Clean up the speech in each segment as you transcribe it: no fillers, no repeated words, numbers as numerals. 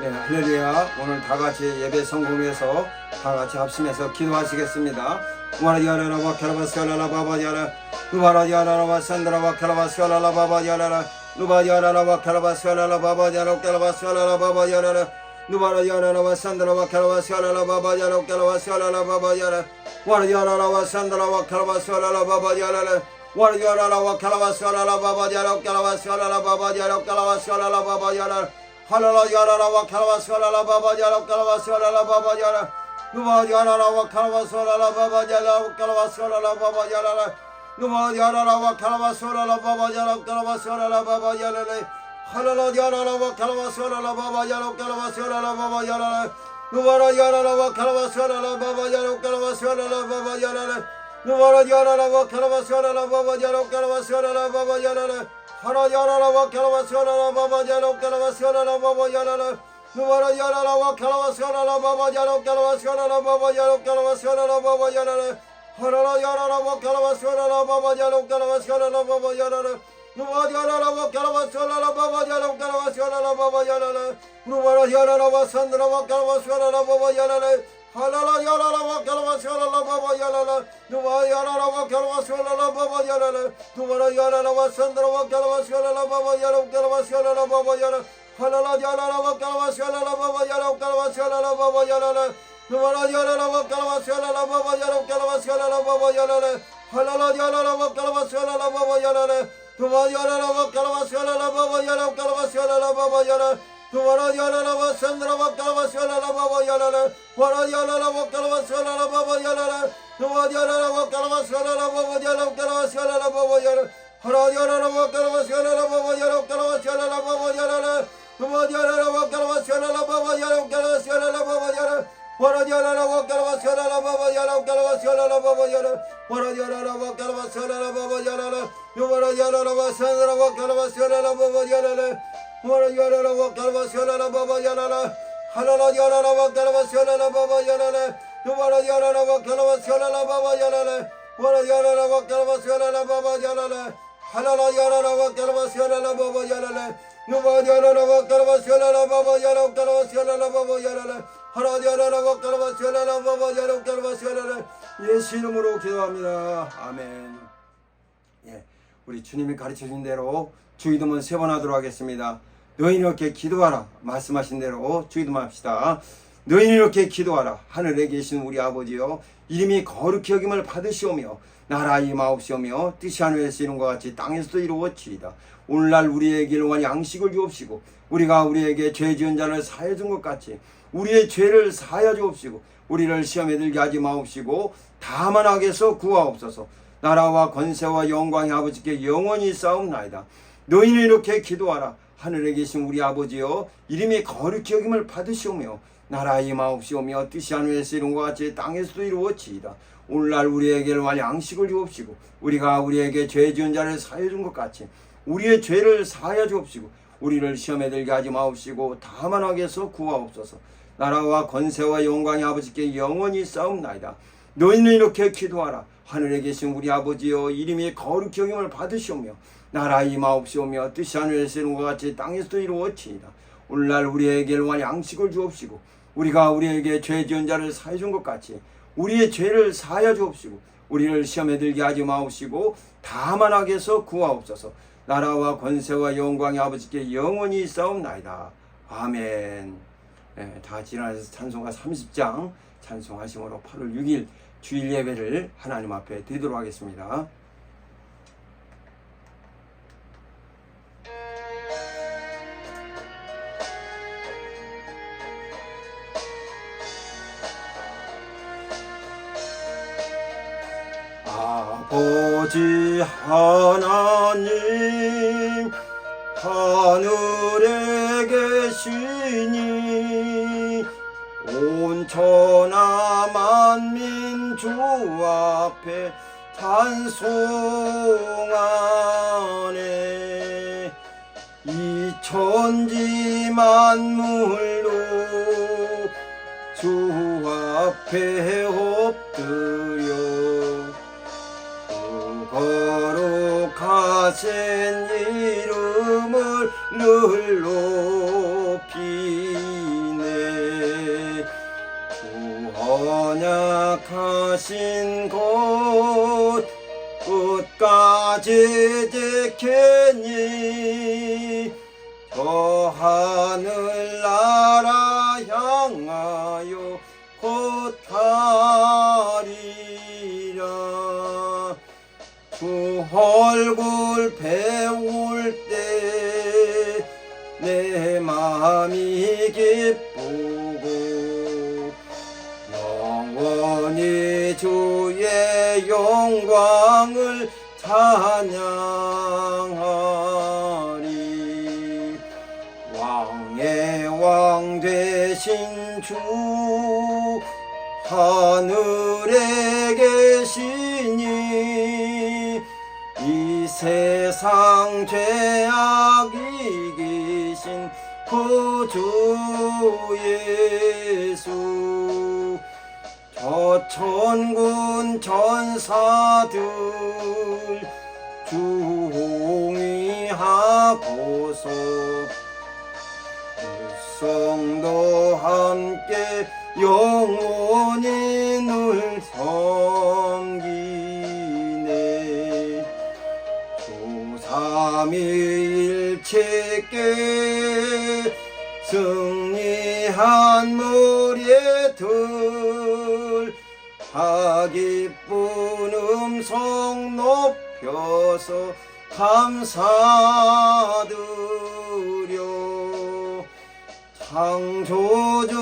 네, 할렐루야. 오늘 다 같이 예배 성공해서 다 같이 합심해서 기도하시겠습니다. 우마라디아라와 캬라바스야라라 바바디아라 누바라디아라와 산드라와 캬라바스야라라 바바디아라라 누바디아라와 캬라바스야라라 바바디아라 캬라바스야라라 바바디아라라 누바라디아라와 산드라와 캬라바스야라라 바바디아라 캬라바스야라라 바바디아라 와라디아라와 산드라와 캬라바스야라라 바바디아라라 와라디아라와 캬라바스야라라 바바디아라 캬라바스야라라 바바디아라 캬라바스야라라 바바디아라 할랄라디아라와 캬라바스야라라 바바디아라 캬라바스야라라 바바디아라 누바디아라와 캬라바스야라라 바바디아라 캬라바스야라라 바바디아라 누바디아라와 캬라바스야라라 바바디아라 캬라바스야라라 바바디아라 할랄라디아라와 캬라바스야라라 바바디아라 캬라바스야라라 바바디아라 누바라디아라와 캬라바스야라라 바바디아라 캬라바스야라라 바바디아라 누바라디아라와 캬라바스야라라 바바디아라 캬라바스야라라 바바디아라 하라디아라와 캬라바스야라라 바바디아라 캬라바스야라라 바바디아라 누바라디아라와 캬라바스야라라 바바디아라 캬라바스야라라 바바디아라 캬라바스야라라 바바디아라 하라디아라와 캬라바스야라라 바바디아라 캬라바스야라라 바바디아라 누바디아라와 캬라바스야라라 바바디아라 캬라바스야라라 바바디아라 누바라디아라와 산드라와 캬라바스야라라 바바디아라 할랄라디아라와 캬라바스야라라 바바디아라 누바디아라와 캬라바스야라라 바바디아라 누바라디아라와 산드라와 캬라바스야라라 바바디아라 캬라바스야라라 바바디아라 할랄라디아라와 캬라바스야라라 바바디아라 캬라바스야라라 바바디아라 누바라디아라와 캬라바스야라라 바바디아라 캬라바스야라라 바바디아라 할랄라디아라와 캬라바스야라라 바바디아라 누바디아라와 캬라바스야라라 바바디아라 캬라바스야라라 바바디아라 누바라디아라와 산드라와 캬라바스야라라 바바디아라 와라디아라와 캬라바스야라라 바바디아라 누바디아라와 캬라바스야라라 바바디아라 캬라바스야라라 바바디아라 하라디아라와 캬라바스야라라 바바디아라 캬라바스야라라 바바디아라 누바디아라와 캬라바스야라라 바바디아라 캬라바스야라라 바바디아라 와라디아라와 캬라바스야라라 바바디아라 캬라바스야라라 바바디아라 와라디아라와 캬라바스야라라 바바디아라 누바라디아라와 산드라와 캬라바스야라라 바바디아라 와라디아라와 캬라바스야라라 바바디아라 할랄라디아라와 캬라바스야라라 바바디아라 누바라디아라와 캬라바스야라라 바바디아라 와라디아라와 캬라바스야라라 바바디아라 할랄라디아라와 캬라바스야라라 바바디아라 누바디아라와 캬라바스야라라 바바디아라 캬라바스야라라 바바디아라 하라디아라와 캬라바스야라라 바바디아라 캬라바스야라라 예수 이름으로 기도합니다. 아멘. 예, 우리 주님이 가르쳐준 대로 주기도문 3번 하도록 하겠습니다. 너희는 이렇게 기도하라. 말씀하신 대로 주기도문 합시다. 너희는 이렇게 기도하라. 하늘에 계신 우리 아버지여, 이름이 거룩히 여김을 받으시오며 나라 임하옵시오며 뜻이 하늘에서 이룬 것 같이 땅에서도 이루어지이다. 오늘날 우리에게 일용할 양식을 주옵시고 우리가 우리에게 죄 지은 자를 사하여 준 것 같이 우리의 죄를 사하여 주옵시고 우리를 시험에 들게 하지 마옵시고 다만 악에서 구하옵소서. 나라와 권세와 영광이 아버지께 영원히 싸움나이다. 너희는 이렇게 기도하라. 하늘에 계신 우리 아버지여, 이름이 거룩히 여김을 받으시오며 나라 임하옵시오며 뜻이 하늘에서 이룬 것 같이 땅에서도 이루어지이다. 오늘날 우리에게 일용할 양식을 주옵시고 우리가 우리에게 죄 지은 자를 사하여 준 것 같이 우리의 죄를 사하여 주옵시고 우리를 시험에 들게 하지 마옵시고 다만 악에서 구하옵소서. 나라와 권세와 영광이 아버지께 영원히 싸움나이다. 너희는 이렇게 기도하라. 하늘에 계신 우리 아버지여, 이름이 거룩히 여김을 받으시오며 나라 임하옵시오며 뜻이 하늘에서 이룬 것 같이 땅에서도 이루어지이다. 오늘날 우리에게 일용할 양식을 주옵시고 우리가 우리에게 죄 지은 자를 사하여 준 것 같이 우리의 죄를 사하여 주옵시고 우리를 시험에 들게 하지 마옵시고 다만 악에서 구하옵소서. 나라와 권세와 영광이 아버지께 영원히 싸움나이다. 아멘. 네, 다 같이 일어나서 찬송가 30장 찬송하심으로 8월 6일 주일 예배를 하나님 앞에 드리도록 하겠습니다. 아버지 하나님, 하늘에 계시니 온 천하 만민 주 앞에 찬송하네. 이 천지 만물도 주 앞에 엎드려 거룩하신 이름을 늘 끝까지 지키니 저 하늘나라 향하여 곧 가리라. 주 얼굴 배울 때 내 마음이 기쁘고 영원히 주의 영광을 찬양하리. 왕의 왕 되신 주 하늘에 계시니 이 세상 죄악 이기신 그 주 예수. 저 천군 천사들 주홍이하고서 성도 함께 영원히 늘 섬기네. 주 삼위일체께 승리한 무리들 다 기쁜 음성 높여서 감사드려. 창조주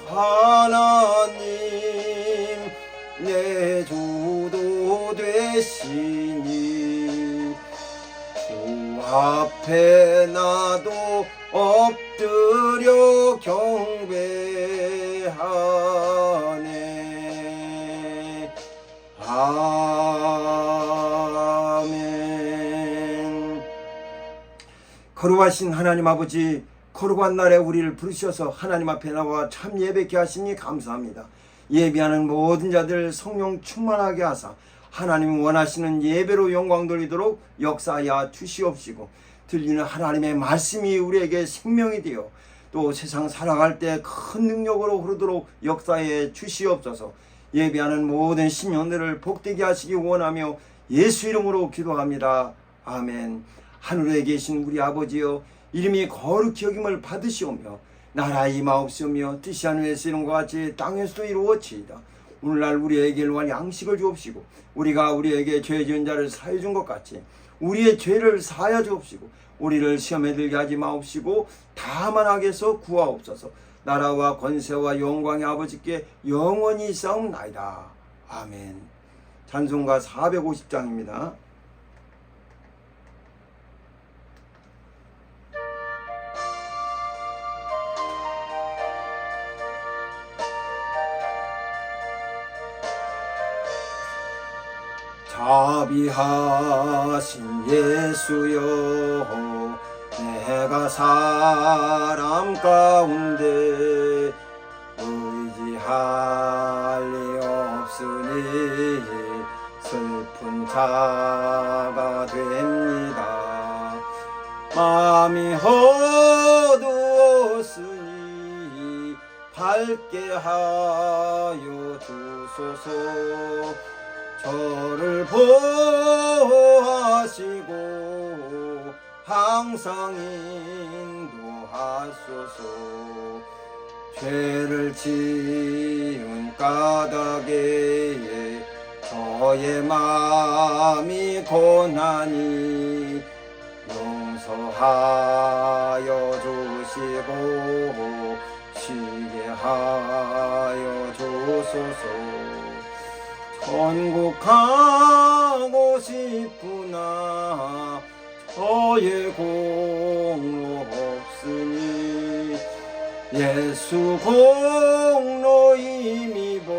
하나님 내 주도 되시니 주 앞에 나도 엎드려 경배하네. 아멘. 거룩하신 하나님 아버지, 거룩한 날에 우리를 부르셔서 하나님 앞에 나와 참 예배케 하시니 감사합니다. 예배하는 모든 자들 성령 충만하게 하사 하나님 원하시는 예배로 영광 돌리도록 역사하여 주시옵시고, 들리는 하나님의 말씀이 우리에게 생명이 되어 또 세상 살아갈 때 큰 능력으로 흐르도록 역사해 주시옵소서. 예배하는 모든 심령들을 복되게 하시기 원하며 예수 이름으로 기도합니다. 아멘. 하늘에 계신 우리 아버지여, 이름이 거룩히 여김을 받으시오며 나라의 임하옵시며 뜻이 하늘에서 이룬 것 같이 땅에서도 이루어지이다. 오늘날 우리에게 일용할 양식을 주옵시고, 우리가 우리에게 죄 지은 자를 사해 준 것 같이 우리의 죄를 사하여 주옵시고, 우리를 시험에 들게 하지 마옵시고 다만 악에서 구하옵소서. 나라와 권세와 영광의 아버지께 영원히 있사옵나이다. 아멘. 찬송가 450장입니다. 자비하신 예수여, 내가 사람 가운데 의지할 리 없으니 슬픈 자가 됩니다. 마음이 어두웠으니 밝게 하여 주소서. 저를 보호하시고 항상 인도하소서. 죄를 지은 까닭에 저의 마음이 고나니 용서하여 주시고 쉬게 하여 주소서. 천국 가고 싶으나 저의 공로 없으니 예수 공로 힘입어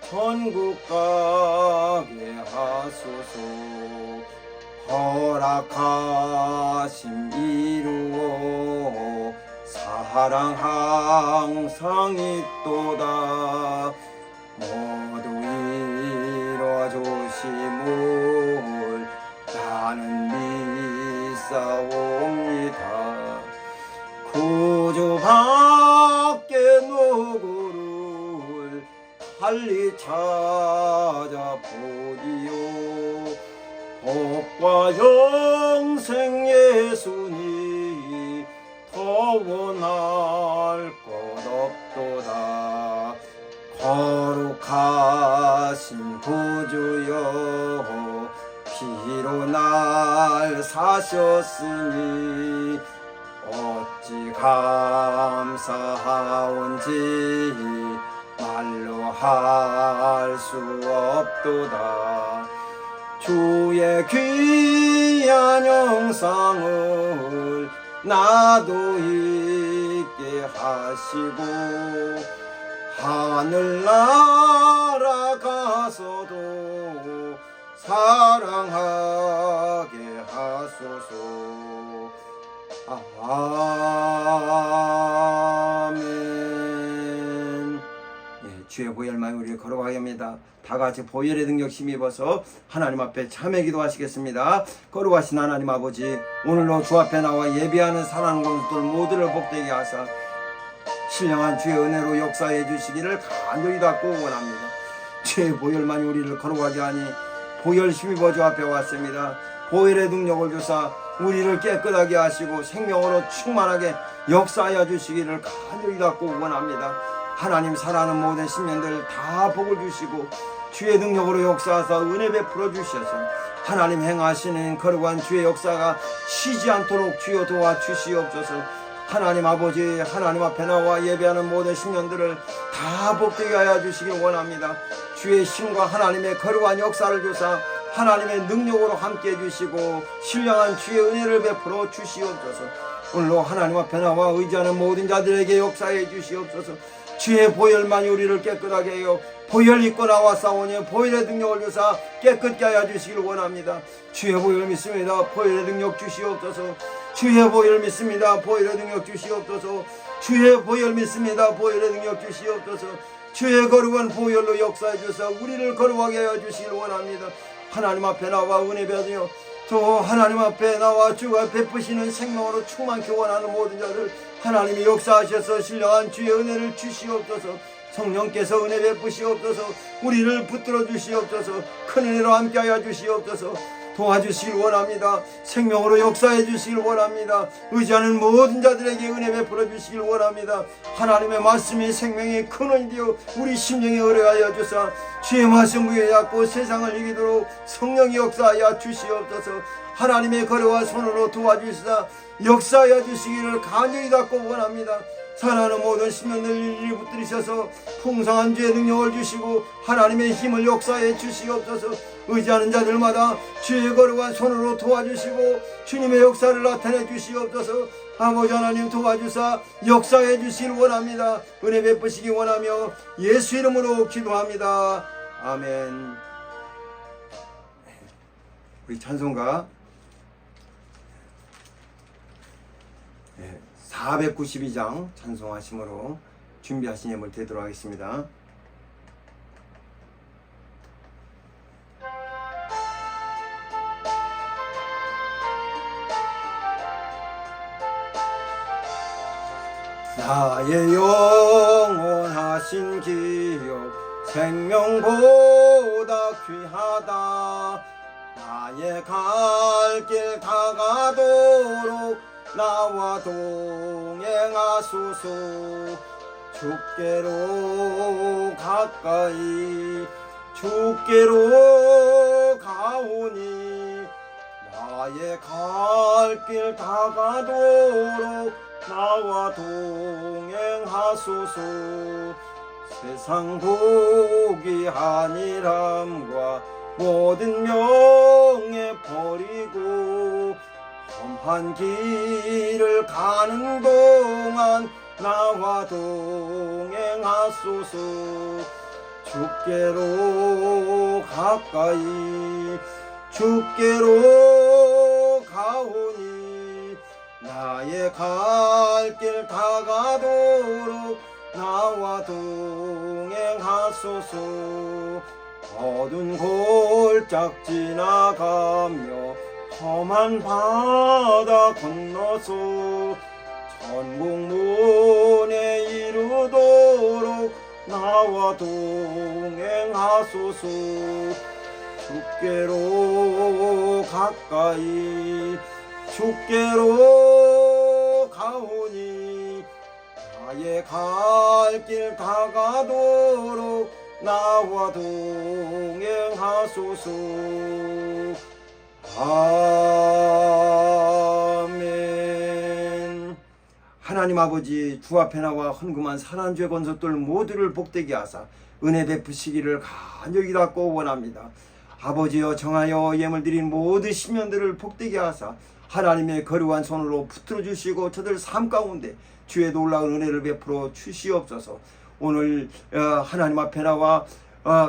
천국 가게 하소서. 허락하심 이루어 사랑 항상 있도다. 모두 이루어주심을 나는 믿사옵니다. 구주밖에 누구를 달리 찾아보리요. 복과 영생 예수니 더 원할 것 없도다. 거룩하신 구주여 피로 날 사셨으니 어찌 감사하온지 말로 할 수 없도다. 주의 귀한 영상을 나도 있게 하시고 하늘 날아가서도 사랑하게 하소서. 아멘. 주의 보혈만 우리를 거룩하게 합니다. 다같이 보혈의 능력 힘입어서 하나님 앞에 참회 기도하시겠습니다. 거룩하신 하나님 아버지, 오늘로 주 앞에 나와 예배하는 사랑하는 것들 모두를 복되게 하사 신령한 주의 은혜로 역사해 주시기를 간절히 받고 원합니다. 주의 보혈만이 우리를 거룩하게 하니 보혈 힘입어 주 앞에 왔습니다. 보혈의 능력을 주사 우리를 깨끗하게 하시고 생명으로 충만하게 역사하여 주시기를 간절히 받고 원합니다. 하나님 사랑하는 모든 신령들 다 복을 주시고 주의 능력으로 역사하사 은혜 베풀어 주셔서 하나님 행하시는 거룩한 주의 역사가 쉬지 않도록 주여 도와주시옵소서. 하나님 아버지, 하나님 앞에 나와 예배하는 모든 신령들을 다 복되게 하여 주시길 원합니다. 주의 힘과 하나님의 거룩한 역사를 주사 하나님의 능력으로 함께 해주시고 신령한 주의 은혜를 베풀어 주시옵소서. 오늘로 하나님 앞에 나와 의지하는 모든 자들에게 역사해 주시옵소서. 주의 보혈만이 우리를 깨끗하게 해요. 보혈 입고 나왔사오니 보혈의 능력을 주사 깨끗게 하여 주시길 원합니다. 주의 보혈 믿습니다. 보혈의 능력 주시옵소서. 주의 보혈 믿습니다. 보혈의 능력 주시옵소서. 주의 보혈 믿습니다. 보혈의 능력 주시옵소서. 주의 거룩한 보혈로 역사해 주사 우리를 거룩하게 하여 주시길 원합니다. 하나님 앞에 나와 은혜 받으며 또 하나님 앞에 나와 주가 베푸시는 생명으로 충만케 원하는 모든 자를 하나님이 역사하셔서 신령한 주의 은혜를 주시옵소서. 성령께서 은혜 베푸시옵소서. 우리를 붙들어 주시옵소서. 큰 은혜로 함께하여 주시옵소서. 도와주시길 원합니다. 생명으로 역사해 주시길 원합니다. 의지하는 모든 자들에게 은혜 베풀어 주시길 원합니다. 하나님의 말씀이 생명의 근원이 되어 우리 심령에 의뢰하여 주사 주의 말씀 부여잡고 세상을 이기도록 성령이 역사하여 주시옵소서. 하나님의 거룩한 손으로 도와주시사 역사하여 주시기를 간절히 받고 원합니다. 사랑하는 모든 시민들 일일이 붙들으셔서 풍성한 주의 능력을 주시고 하나님의 힘을 역사해 주시옵소서. 의지하는 자들마다 주의 거룩한 손으로 도와주시고 주님의 역사를 나타내 주시옵소서. 아버지 하나님 도와주사 역사해 주시길 원합니다. 은혜 베푸시기 원하며 예수 이름으로 기도합니다. 아멘. 우리 찬송가 492장 찬송하심으로 준비하신 예물 드리도록 하겠습니다. 나의 영원하신 기억 생명보다 귀하다. 나의 갈 길 다가도록 나와 동행하소서. 주께로 가까이 주께로 가오니 나의 갈 길 다가도록 나와 동행하소서. 세상 복이 아니람과 모든 명예 버리고 험한 길을 가는 동안 나와 동행하소서. 주께로 가까이 주께로 가오니 나의 갈 길 다가도록 나와 동행하소서. 어두운 골짝 지나가며 험한 바다 건너서 천국문에 이르도록 나와 동행하소서. 주께로 가까이 주께로 가오니 나의 갈 길 다가도록 나와 동행하소서. 아멘. 하나님 아버지, 주 앞에 나와 헌금한 사람 죄 건속들 모두를 복되게 하사 은혜 베푸시기를 간절히 닫고 원합니다. 아버지여, 정하여 예물 드린 모든 신년들을 복되게 하사 하나님의 거룩한 손으로 붙들어 주시고 저들 삶 가운데 주의 놀라운 은혜를 베풀어 주시옵소서. 오늘 하나님 앞에 나와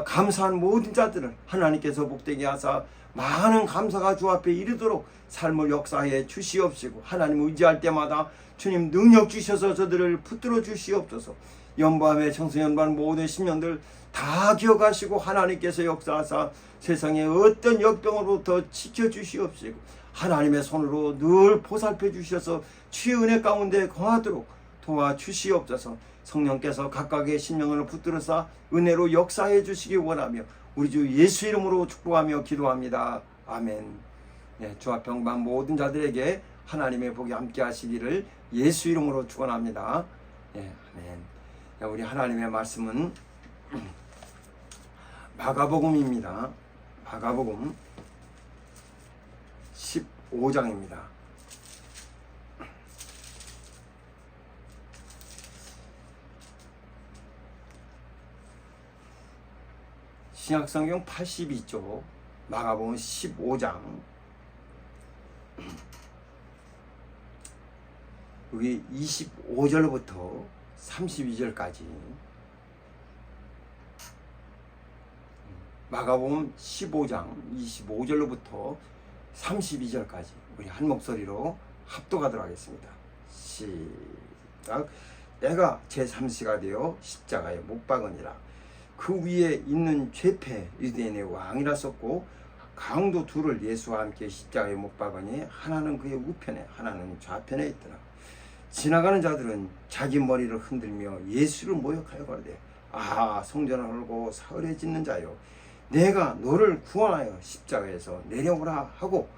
감사한 모든 자들을 하나님께서 복되게 하사 많은 감사가 주 앞에 이르도록 삶을 역사해 주시옵시고, 하나님 의지할 때마다 주님 능력 주셔서 저들을 붙들어 주시옵소서. 연밤에 청소년반 모든 신년들 다 기억하시고 하나님께서 역사하사 세상의 어떤 역병으로부터 지켜주시옵시고 하나님의 손으로 늘 보살펴 주셔서 주의 은혜 가운데 거하도록 도와주시옵소서. 성령께서 각각의 심령을 붙들어서 은혜로 역사해 주시기 원하며 우리 주 예수 이름으로 축복하며 기도합니다. 아멘. 네, 주 앞에 헌금한 모든 자들에게 하나님의 복이 함께 하시기를 예수 이름으로 축원합니다. 네, 아멘. 우리 하나님의 말씀은 마가복음입니다. 마가복음 15장입니다. 신약성경 82쪽 마가복음 15장 여기 25절부터 32절까지 마가복음 15장 25절로부터 32절까지 우리 한 목소리로 합독하도록 하겠습니다. 시작. 내가 제3시가 되어 십자가에 못 박으니라. 그 위에 있는 죄패 유대인의 왕이라 썼고 강도 둘을 예수와 함께 십자가에 못 박으니 하나는 그의 우편에 하나는 좌편에 있더라. 지나가는 자들은 자기 머리를 흔들며 예수를 모욕하여 가로되 아, 성전을 헐고 사흘에 짓는 자여, 내가 너를 구원하여 십자가에서 내려오라 하고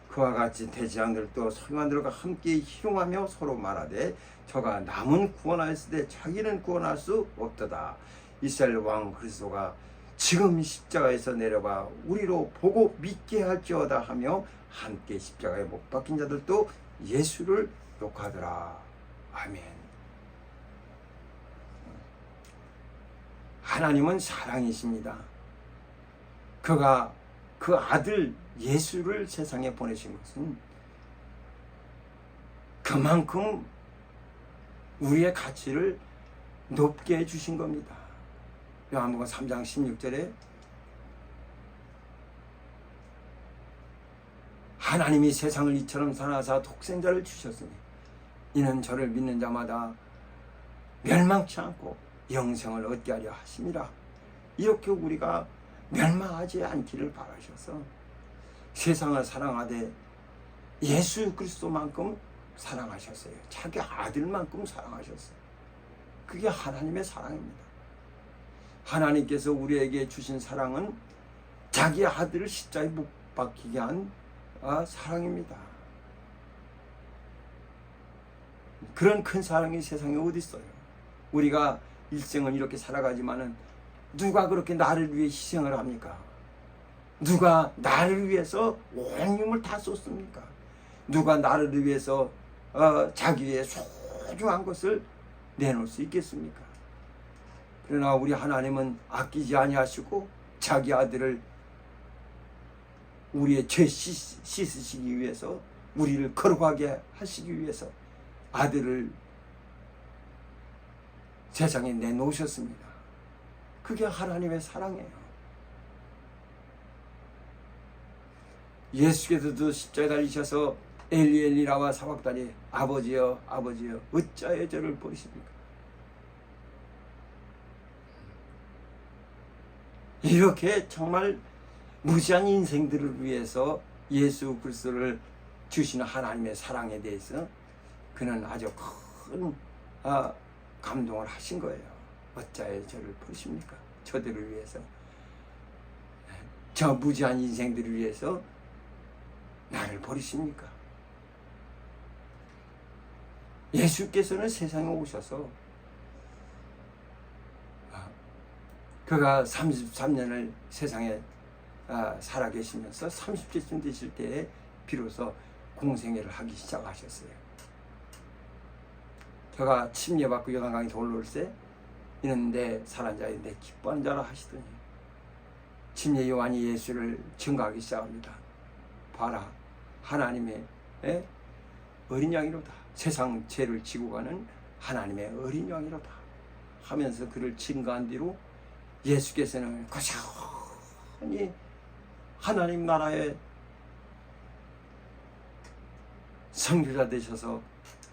그와 같이 대지장들도 서기관들과 함께 희롱하며 서로 말하되 저가 남은 구원하였으되 자기는 구원할 수 없도다. 이스라엘 왕 그리스도가 지금 십자가에서 내려가 우리로 보고 믿게 할지어다 하며 함께 십자가에 못 박힌 자들도 예수를 욕하더라. 아멘. 하나님은 사랑이십니다. 그가 그 아들 예수를 세상에 보내신 것은 그만큼 우리의 가치를 높게 해주신 겁니다. 요한복음 3장 16절에 하나님이 세상을 이처럼 사랑하사 독생자를 주셨으니 이는 저를 믿는 자마다 멸망치 않고 영생을 얻게 하려 하심이라. 이렇게 우리가 멸망하지 않기를 바라셔서 세상을 사랑하되 예수 그리스도만큼 사랑하셨어요. 자기 아들만큼 사랑하셨어요. 그게 하나님의 사랑입니다. 하나님께서 우리에게 주신 사랑은 자기 아들을 십자가에 못 박히게 한 사랑입니다. 그런 큰 사랑이 세상에 어디 있어요? 우리가 일생을 이렇게 살아가지만은 누가 그렇게 나를 위해 희생을 합니까? 누가 나를 위해서 온 힘을 다 쏟습니까? 누가 나를 위해서 자기의 소중한 것을 내놓을 수 있겠습니까? 그러나 우리 하나님은 아끼지 아니하시고 자기 아들을 우리의 죄 씻으시기 위해서, 우리를 거룩하게 하시기 위해서 아들을 세상에 내놓으셨습니다. 그게 하나님의 사랑이에요. 예수께서도 십자가에 달리셔서 엘리 엘리라와 사박다니 아버지여 아버지여 어찌하여 저를 버리십니까? 이렇게 정말 무지한 인생들을 위해서 예수 그리스도를 주시는 하나님의 사랑에 대해서 그는 아주 큰 감동을 하신 거예요. 어찌하여 저를 버리십니까? 저들을 위해서, 저 무지한 인생들을 위해서 나를 버리십니까? 예수께서는 세상에 오셔서 그가 33년을 세상에 살아계시면서 30세쯤 되실 때에 비로소 공생애를 하기 시작하셨어요. 그가 침례받고 요단강에 돌아올 때 이는 내 사랑하는 자여 내 기뻐하는 자라 하시더니 침례 요한이 예수를 증거하기 시작합니다. 봐라, 하나님의 어린 양이로다. 세상 죄를 지고 가는 하나님의 어린 양이로다 하면서 그를 증거한 뒤로 예수께서는 고스란히 하나님 나라의 선교자 되셔서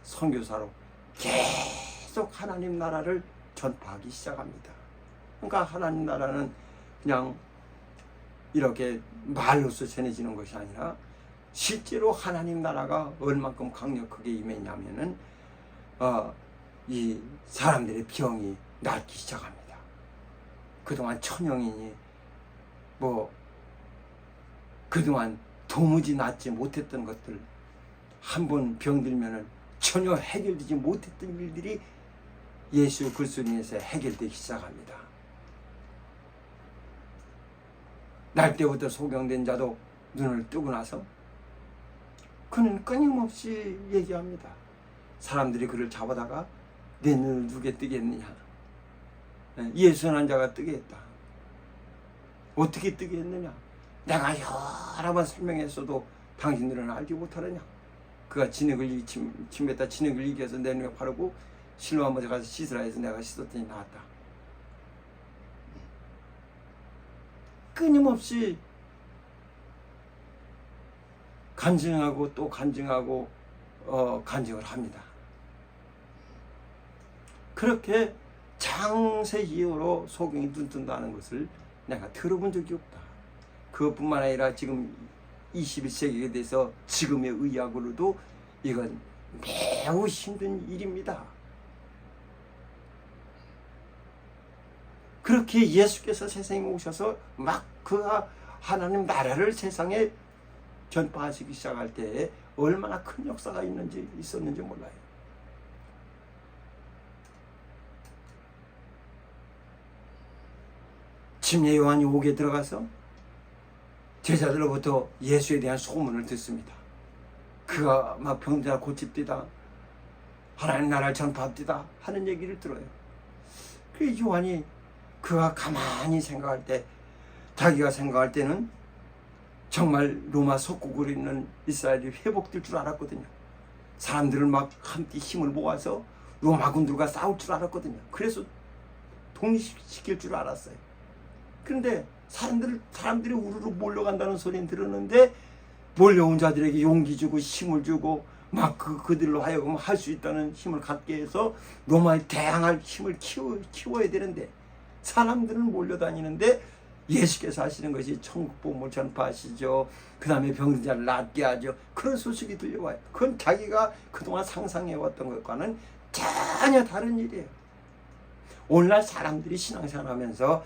선교사로 계속 하나님 나라를 전파하기 시작합니다. 그러니까 하나님 나라는 그냥 이렇게 말로서 전해지는 것이 아니라 실제로 하나님 나라가 얼만큼 강력하게 임했냐면은 이 사람들의 병이 낫기 시작합니다. 그동안 천형이니 그동안 도무지 낫지 못했던 것들 한 번 병들면은 전혀 해결되지 못했던 일들이 예수 그리스도로 인해서 해결되기 시작합니다. 날 때부터 소경된 자도 눈을 뜨고 나서 그는 끊임없이 얘기합니다. 사람들이 그를 잡아다가 내 눈을 누게 뜨겠느냐? 예수는 자가 뜨게 했다. 어떻게 뜨게 했느냐? 내가 여러 번 설명했어도 당신들은 알지 못하느냐? 그가 진흙을 침뱉다 진흙을 이겨서 내 눈에 바르고 실로암 못에 가서 씻으라 해서 내가 씻었더니 나았다. 끊임없이 간증하고 또 간증하고 간증을 합니다. 그렇게 장세 이후로 소경이 눈 뜬다는 것을 내가 들어본 적이 없다. 그것뿐만 아니라 지금 21세기에 대해서 지금의 의학으로도 이건 매우 힘든 일입니다. 그렇게 예수께서 세상에 오셔서 막 그가 하나님 나라를 세상에 전파하시기 시작할 때에 얼마나 큰 역사가 있었는지 몰라요. 침례 요한이 옥에 들어가서 제자들로부터 예수에 대한 소문을 듣습니다. 그가 막 병자 고칩디다, 하나님 나라를 전파합디다 하는 얘기를 들어요. 그 요한이 그가 가만히 생각할 때, 자기가 생각할 때는 정말 로마 속국으로 있는 이스라엘이 회복될 줄 알았거든요. 사람들을 막 함께 힘을 모아서 로마군들과 싸울 줄 알았거든요. 그래서 독립시킬 줄 알았어요. 그런데 사람들이 우르르 몰려간다는 소리는 들었는데 몰려온 자들에게 용기 주고 힘을 주고 막 그들로 하여금 할 수 있다는 힘을 갖게 해서 로마에 대항할 힘을 키워야 되는데 사람들은 몰려다니는데 예수께서 하시는 것이 천국복음을 전파하시죠. 그 다음에 병든 자를 낫게 하죠. 그런 소식이 들려와요. 그건 자기가 그동안 상상해왔던 것과는 전혀 다른 일이에요. 오늘날 사람들이 신앙생활하면서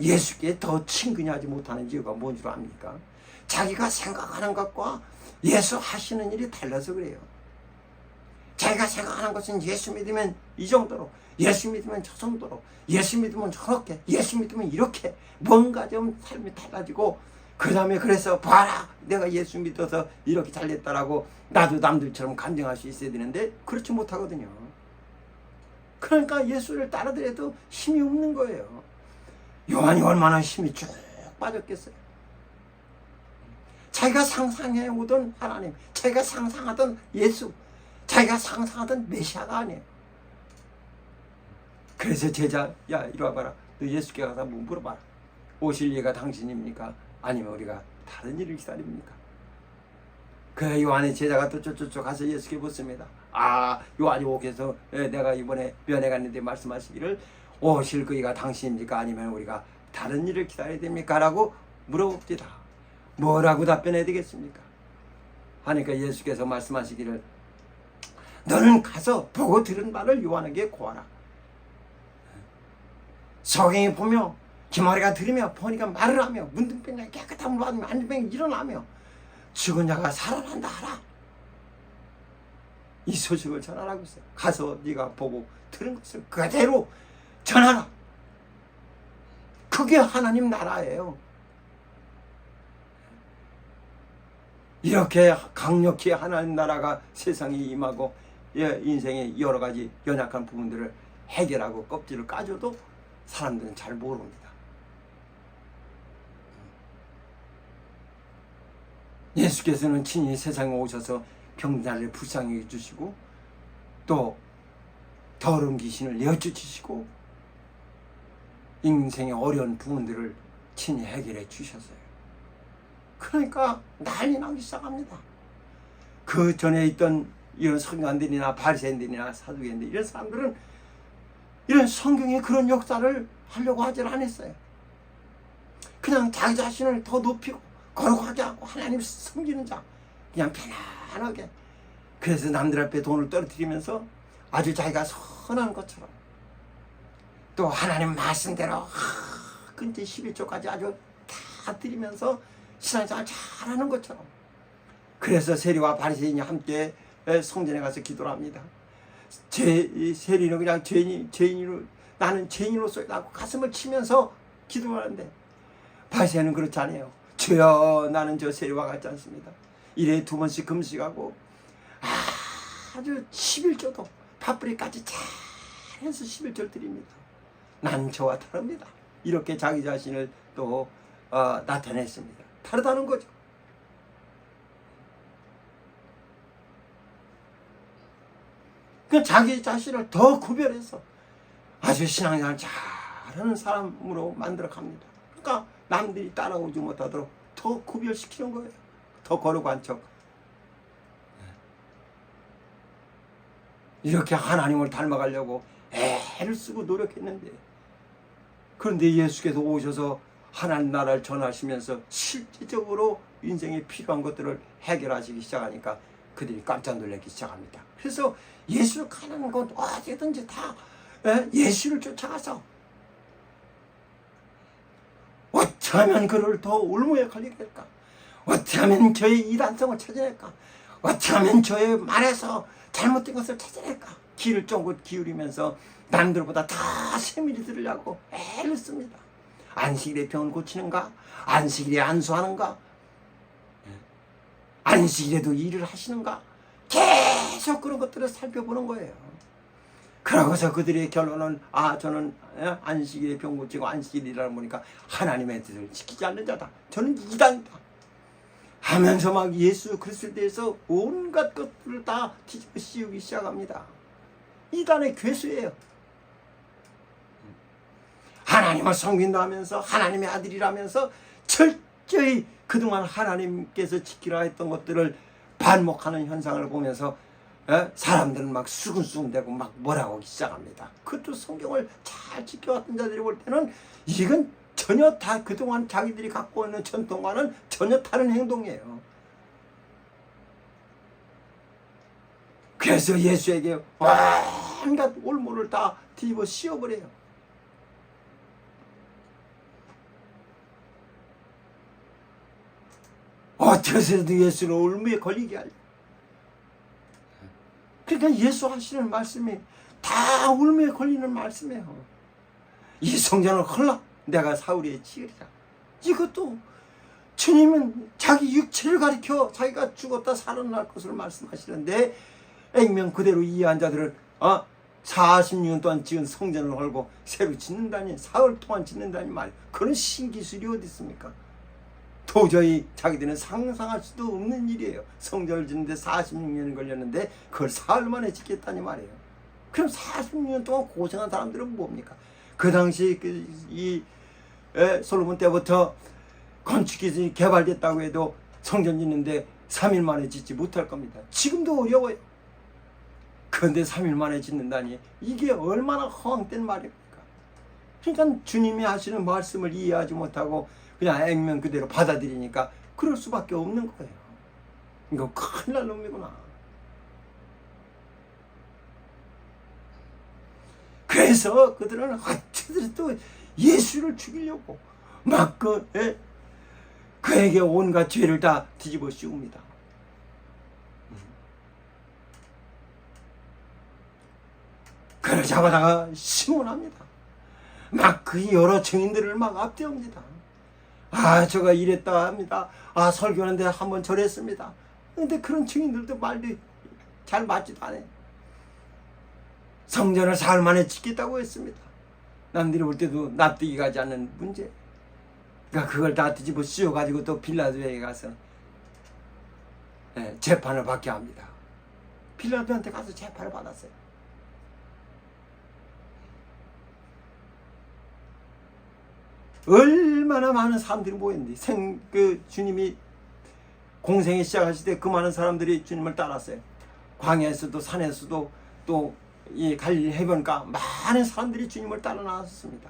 예수께 더 친근히 하지 못하는 이유가 뭔 줄 압니까? 자기가 생각하는 것과 예수 하시는 일이 달라서 그래요. 자기가 생각하는 것은 예수 믿으면 이 정도로, 예수 믿으면 저 정도로, 예수 믿으면 저렇게, 예수 믿으면 이렇게 뭔가 좀 삶이 달라지고 그 다음에 그래서 봐라 내가 예수 믿어서 이렇게 잘됐다라고 나도 남들처럼 간증할 수 있어야 되는데 그렇지 못하거든요. 그러니까 예수를 따르더라도 힘이 없는 거예요. 요한이 얼마나 힘이 쭉 빠졌겠어요. 자기가 상상해 오던 하나님, 자기가 상상하던 예수, 자기가 상상하던 메시아가 아니에요. 그래서 제자, 야 이리 와봐라. 너 예수께 가서 한번 물어봐라. 오실 예가 당신입니까? 아니면 우리가 다른 일을 기다립니까? 그 요한의 제자가 또 저쪽 가서 예수께 묻습니다. 요한이 오께서 내가 이번에 면회 갔는데 말씀하시기를 오실 그이가 당신입니까? 아니면 우리가 다른 일을 기다려야 됩니까? 라고 물어봅니다. 뭐라고 답변해야 되겠습니까? 하니까 예수께서 말씀하시기를 너는 가서 보고 들은 바를 요한에게 고하라. 소경이 보며 기마리가 들으며 보니까 말을 하며 문둥병이 깨끗함을 받으며 안진병이 일어나며 죽은 자가 살아난다 하라. 이 소식을 전하라고 했어요. 가서 네가 보고 들은 것을 그대로 전하라. 그게 하나님 나라예요. 이렇게 강력히 하나님 나라가 세상에 임하고 인생의 여러 가지 연약한 부분들을 해결하고 껍질을 까줘도 사람들은 잘 모릅니다. 예수께서는 친히 세상에 오셔서 병자를 불쌍히 해주시고 또 더러운 귀신을 내어쫓으시고 인생의 어려운 부분들을 친히 해결해 주셨어요. 그러니까 난리 나기 시작합니다. 그 전에 있던 이런 성관들이나 바리새인들이나 사두개인들 이런 사람들은 이런 성경의 그런 역사를 하려고 하질 않았어요. 그냥 자기 자신을 더 높이고 거룩하게 하고 하나님을 섬기는 자, 그냥 편안하게. 그래서 남들 앞에 돈을 떨어뜨리면서 아주 자기가 선한 것처럼 또 하나님 말씀대로 근데 11조까지 아주 다 드리면서 신앙생활 잘하는 것처럼. 그래서 세리와 바리새인이 함께 성전에 가서 기도를 합니다. 세리는 그냥 죄인으로, 나는 죄인으로서 하고 가슴을 치면서 기도를 하는데 바리새인은 그렇지 않아요. 주여, 나는 저 세리와 같지 않습니다. 일에 2번씩 금식하고 아주 11조도 밥벌이까지 잘해서 11조를 드립니다. 난 저와 다릅니다. 이렇게 자기 자신을 또 나타냈습니다. 다르다는 거죠. 그 자기 자신을 더 구별해서 아주 신앙생활 잘하는 사람으로 만들어 갑니다. 그러니까 남들이 따라오지 못하도록 더 구별시키는 거예요. 더 거룩한 척. 이렇게 하나님을 닮아가려고 애를 쓰고 노력했는데, 그런데 예수께서 오셔서 하나님 나라를 전하시면서 실질적으로 인생에 필요한 것들을 해결하시기 시작하니까 그들이 깜짝 놀라기 시작합니다. 그래서 예수를 가는 곳 어디든지 다 예수를 쫓아가서 어떻게 하면 그를 더 올무에 걸리게 할까? 어떻게 하면 저의 이단성을 찾아낼까? 어떻게 하면 저의 말에서 잘못된 것을 찾아낼까? 귀를 쫑긋 기울이면서 남들보다 다 세밀히 들으려고 애를 씁니다. 안식일에 병을 고치는가? 안식일에 안수하는가? 안식일에도 일을 하시는가? 계속 그런 것들을 살펴보는 거예요. 그러고서 그들의 결론은 저는 안식일에 병 고치고 안식일이라고 보니까 하나님의 뜻을 지키지 않는 자다. 저는 이단이다. 하면서 막 예수 그리스도에 대해서 온갖 것들을 다 뒤집어 씌우기 시작합니다. 이단의 괴수예요. 하나님을 섬긴다 하면서 하나님의 아들이라면서 철저히 그동안 하나님께서 지키라 했던 것들을 반목하는 현상을 보면서 사람들은 막 수근수근대고 막 뭐라고 하기 시작합니다. 그것도 성경을 잘 지켜왔던 자들이 볼 때는 이건 전혀 다 그동안 자기들이 갖고 있는 전통과는 전혀 다른 행동이에요. 그래서 예수에게 온갖 올무를 다 뒤집어 씌워버려요. 어떻게 해서든 예수를 올무에 걸리게 하려. 그러니까 예수 하시는 말씀이 다 올무에 걸리는 말씀이에요. 이 성전을 헐라 내가 사울의 지으리라. 이것도 주님은 자기 육체를 가리켜 자기가 죽었다 살아날 것을 말씀하시는데 액면 그대로 이해한 자들을 40년 동안 지은 성전을 헐고 새로 짓는다니, 사흘 동안 짓는다니 말, 그런 신기술이 어디 있습니까? 도저히 자기들은 상상할 수도 없는 일이에요. 성전을 짓는데 46년이 걸렸는데 그걸 사흘 만에 짓겠다니 말이에요. 그럼 46년 동안 고생한 사람들은 뭡니까? 그 당시 이 솔로몬 때부터 건축기술이 개발됐다고 해도 성전 짓는데 3일 만에 짓지 못할 겁니다. 지금도 어려워요. 그런데 3일 만에 짓는다니 이게 얼마나 허황된 말입니까? 그러니까 주님이 하시는 말씀을 이해하지 못하고 그냥 액면 그대로 받아들이니까 그럴 수밖에 없는 거예요. 이거 큰일 날 놈이구나. 그래서 그들은 어찌든 또 예수를 죽이려고 막 그에게 온갖 죄를 다 뒤집어 씌웁니다. 그를 잡아다가 심문합니다. 막 그 여러 증인들을 막 앞세웁니다. 아, 저가 이랬다 합니다. 아, 설교하는데 한번 저랬습니다. 근데 그런 증인들도 말도 잘 맞지도 않아요. 성전을 사흘 만에 짓겠다고 했습니다. 남들이 볼 때도 납득이 가지 않는 문제. 그러니까 그걸 다 뒤집어 씌워가지고 또 빌라도에 가서 재판을 받게 합니다. 빌라도한테 가서 재판을 받았어요. 얼마나 많은 사람들이 모였는데 주님이 공생에 시작하실 때 그 많은 사람들이 주님을 따랐어요. 광야에서도 산에서도 또 이 갈릴리 해변가 많은 사람들이 주님을 따라 나왔습니다.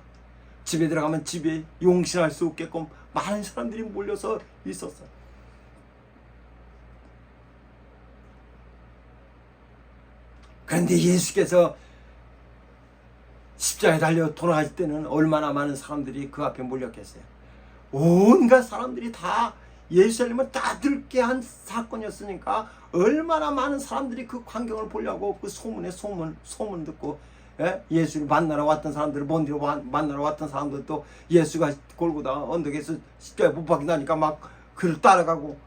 집에 들어가면 집에 용신할 수 없게끔 많은 사람들이 몰려서 있었어요. 그런데 예수께서 십자가에 달려 돌아가실 때는 얼마나 많은 사람들이 그 앞에 몰렸겠어요. 온갖 사람들이 다 예루살렘을 다 들게 한 사건이었으니까 얼마나 많은 사람들이 그 광경을 보려고 그 소문 듣고 예수를 만나러 왔던 사람들, 먼 뒤로 만나러 왔던 사람들도 예수가 골고다 언덕에서 십자가에 못 박힌다니까 막 그를 따라가고,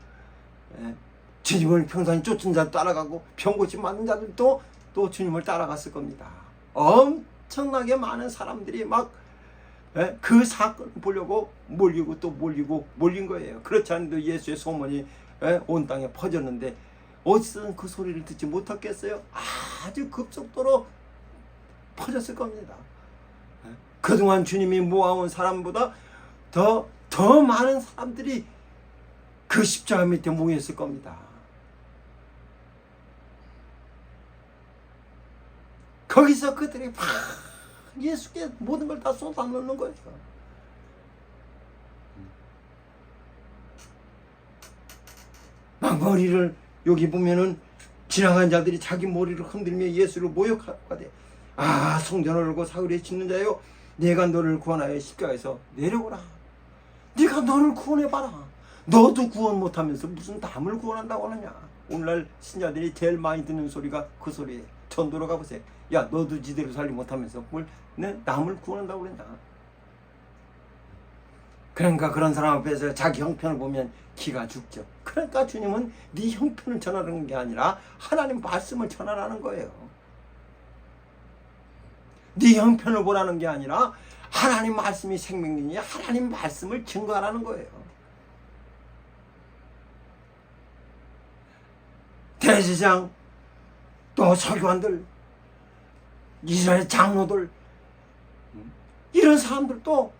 주님을 평상시 쫓은 자 따라가고, 병고침 맞는 자들도 또 주님을 따라갔을 겁니다. 엄청나게 많은 사람들이 막 그 사건 보려고 몰리고 또 몰린 거예요. 그렇지 않아도 예수의 소문이 온 땅에 퍼졌는데 어디서든 그 소리를 듣지 못했겠어요? 아주 급속도로 퍼졌을 겁니다. 그동안 주님이 모아온 사람보다 더 많은 사람들이 그 십자가 밑에 모였을 겁니다. 거기서 그들이 막 예수께 모든 걸 다 쏟아놓는 거예요. 막 머리를, 여기 보면은 지나간 자들이 자기 머리를 흔들며 예수를 모욕하되, 아, 성전을 얼고 사흘에 짓는 자여, 내가 너를 구원하여 십자가에서 내려오라. 네가 너를 구원해봐라. 너도 구원 못하면서 무슨 남을 구원한다고 하느냐. 오늘날 신자들이 제일 많이 듣는 소리가 그 소리예요. 전도로 가보세요. 야, 너도 지대로 살지 못하면서 뭘 남을 구원한다고 그랬냐. 그러니까 그런 사람 앞에서 자기 형편을 보면 기가 죽죠. 그러니까 주님은 네 형편을 전하는 게 아니라 하나님 말씀을 전하라는 거예요. 네 형편을 보라는 게 아니라 하나님 말씀이 생명이니 하나님 말씀을 증거하라는 거예요. 대제사장, 또 설교관들, 이스라엘 장로들, 이런 사람들도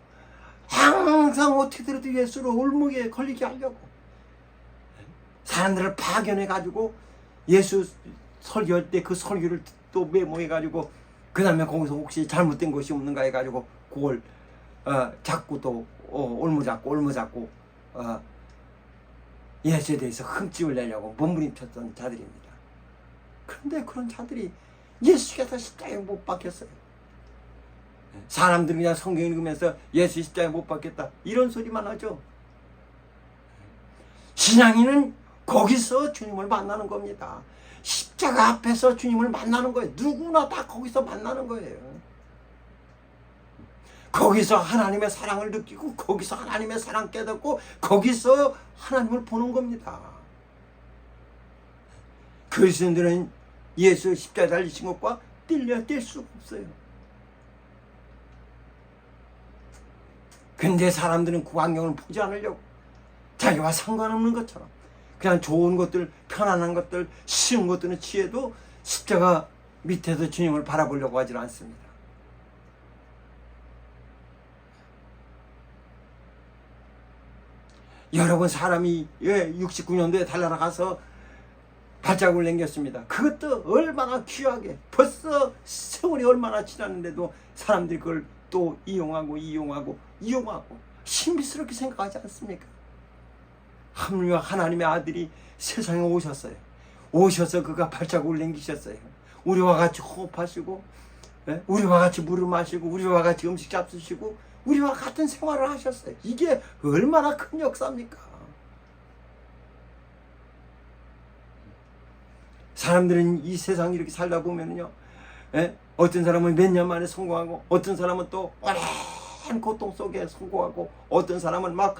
항상 어떻게 들어도 예수를 올무게 걸리게 하려고 사람들을 파견해가지고 예수 설교할 때 그 설교를 또 메모해가지고 그 다음에 거기서 혹시 잘못된 것이 없는가 해가지고 그걸 자꾸 또 올무잡고 예수에 대해서 흠집을 내려고 몸부림쳤던 자들입니다. 그런데 그런 자들이 예수께서 십자가에 못 박혔어요. 사람들은 그냥 성경 읽으면서 예수 십자가에 못 박혔다 이런 소리만 하죠. 신앙인은 거기서 주님을 만나는 겁니다. 십자가 앞에서 주님을 만나는 거예요. 누구나 다 거기서 만나는 거예요. 거기서 하나님의 사랑을 느끼고 거기서 하나님의 사랑 깨닫고 거기서 하나님을 보는 겁니다. 그리스도인들은 예수 십자가에 달리신 것과 뗄 수가 없어요. 근데 사람들은 그 환경을 보지 않으려고 자기와 상관없는 것처럼 그냥 좋은 것들, 편안한 것들, 쉬운 것들은 취해도 십자가 밑에서 주님을 바라보려고 하지 않습니다. 여러분, 사람이 69년도에 달나라 가서 발자국을 남겼습니다. 그것도 얼마나 귀하게, 벌써 세월이 얼마나 지났는데도 사람들이 그걸 또 이용하고 신비스럽게 생각하지 않습니까? 하물며 하나님의 아들이 세상에 오셨어요. 오셔서 그가 발자국을 남기셨어요. 우리와 같이 호흡하시고, 우리와 같이 물을 마시고, 우리와 같이 음식 잡수시고, 우리와 같은 생활을 하셨어요. 이게 얼마나 큰 역사입니까? 사람들은 이 세상 이렇게 살다 보면요, 어떤 사람은 몇 년 만에 성공하고, 어떤 사람은 또 오랜 고통 속에 성공하고, 어떤 사람은 막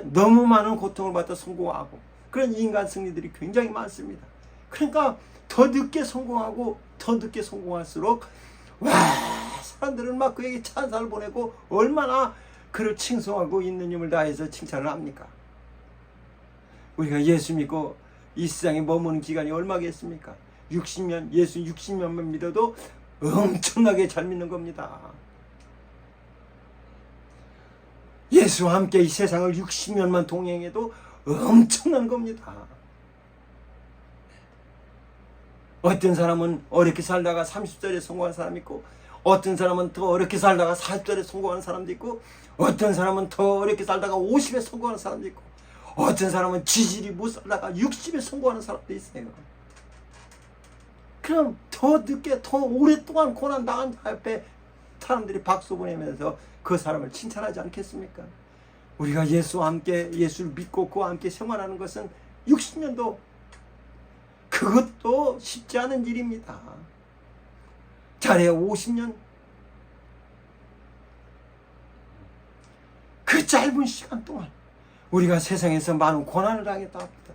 너무 많은 고통을 받아 성공하고, 그런 인간 승리들이 굉장히 많습니다. 그러니까 더 늦게 성공하고 더 늦게 성공할수록 와, 사람들은 막 그에게 찬사를 보내고 얼마나 그를 칭송하고 있는 힘을 다해서 칭찬을 합니까? 우리가 예수 믿고 이 세상에 머무는 기간이 얼마겠습니까? 60년, 예수 60년만 믿어도 엄청나게 잘 믿는 겁니다. 예수와 함께 이 세상을 60년만 동행해도 엄청난 겁니다. 어떤 사람은 어렵게 살다가 30살에 성공한 사람이 있고, 어떤 사람은 더 어렵게 살다가 40살에 성공하는 사람도 있고, 어떤 사람은 더 어렵게 살다가 50에 성공하는 사람도 있고, 어떤 사람은 지질이 못 살다가 60에 성공하는 사람도 있어요. 그럼 더 늦게 더 오랫동안 고난당한 자 앞에 사람들이 박수 보내면서 그 사람을 칭찬하지 않겠습니까? 우리가 예수와 함께, 예수를 믿고 그와 함께 생활하는 것은 60년도, 그것도 쉽지 않은 일입니다. 잘해야 50년. 그 짧은 시간 동안 우리가 세상에서 많은 고난을 당했다 합니다.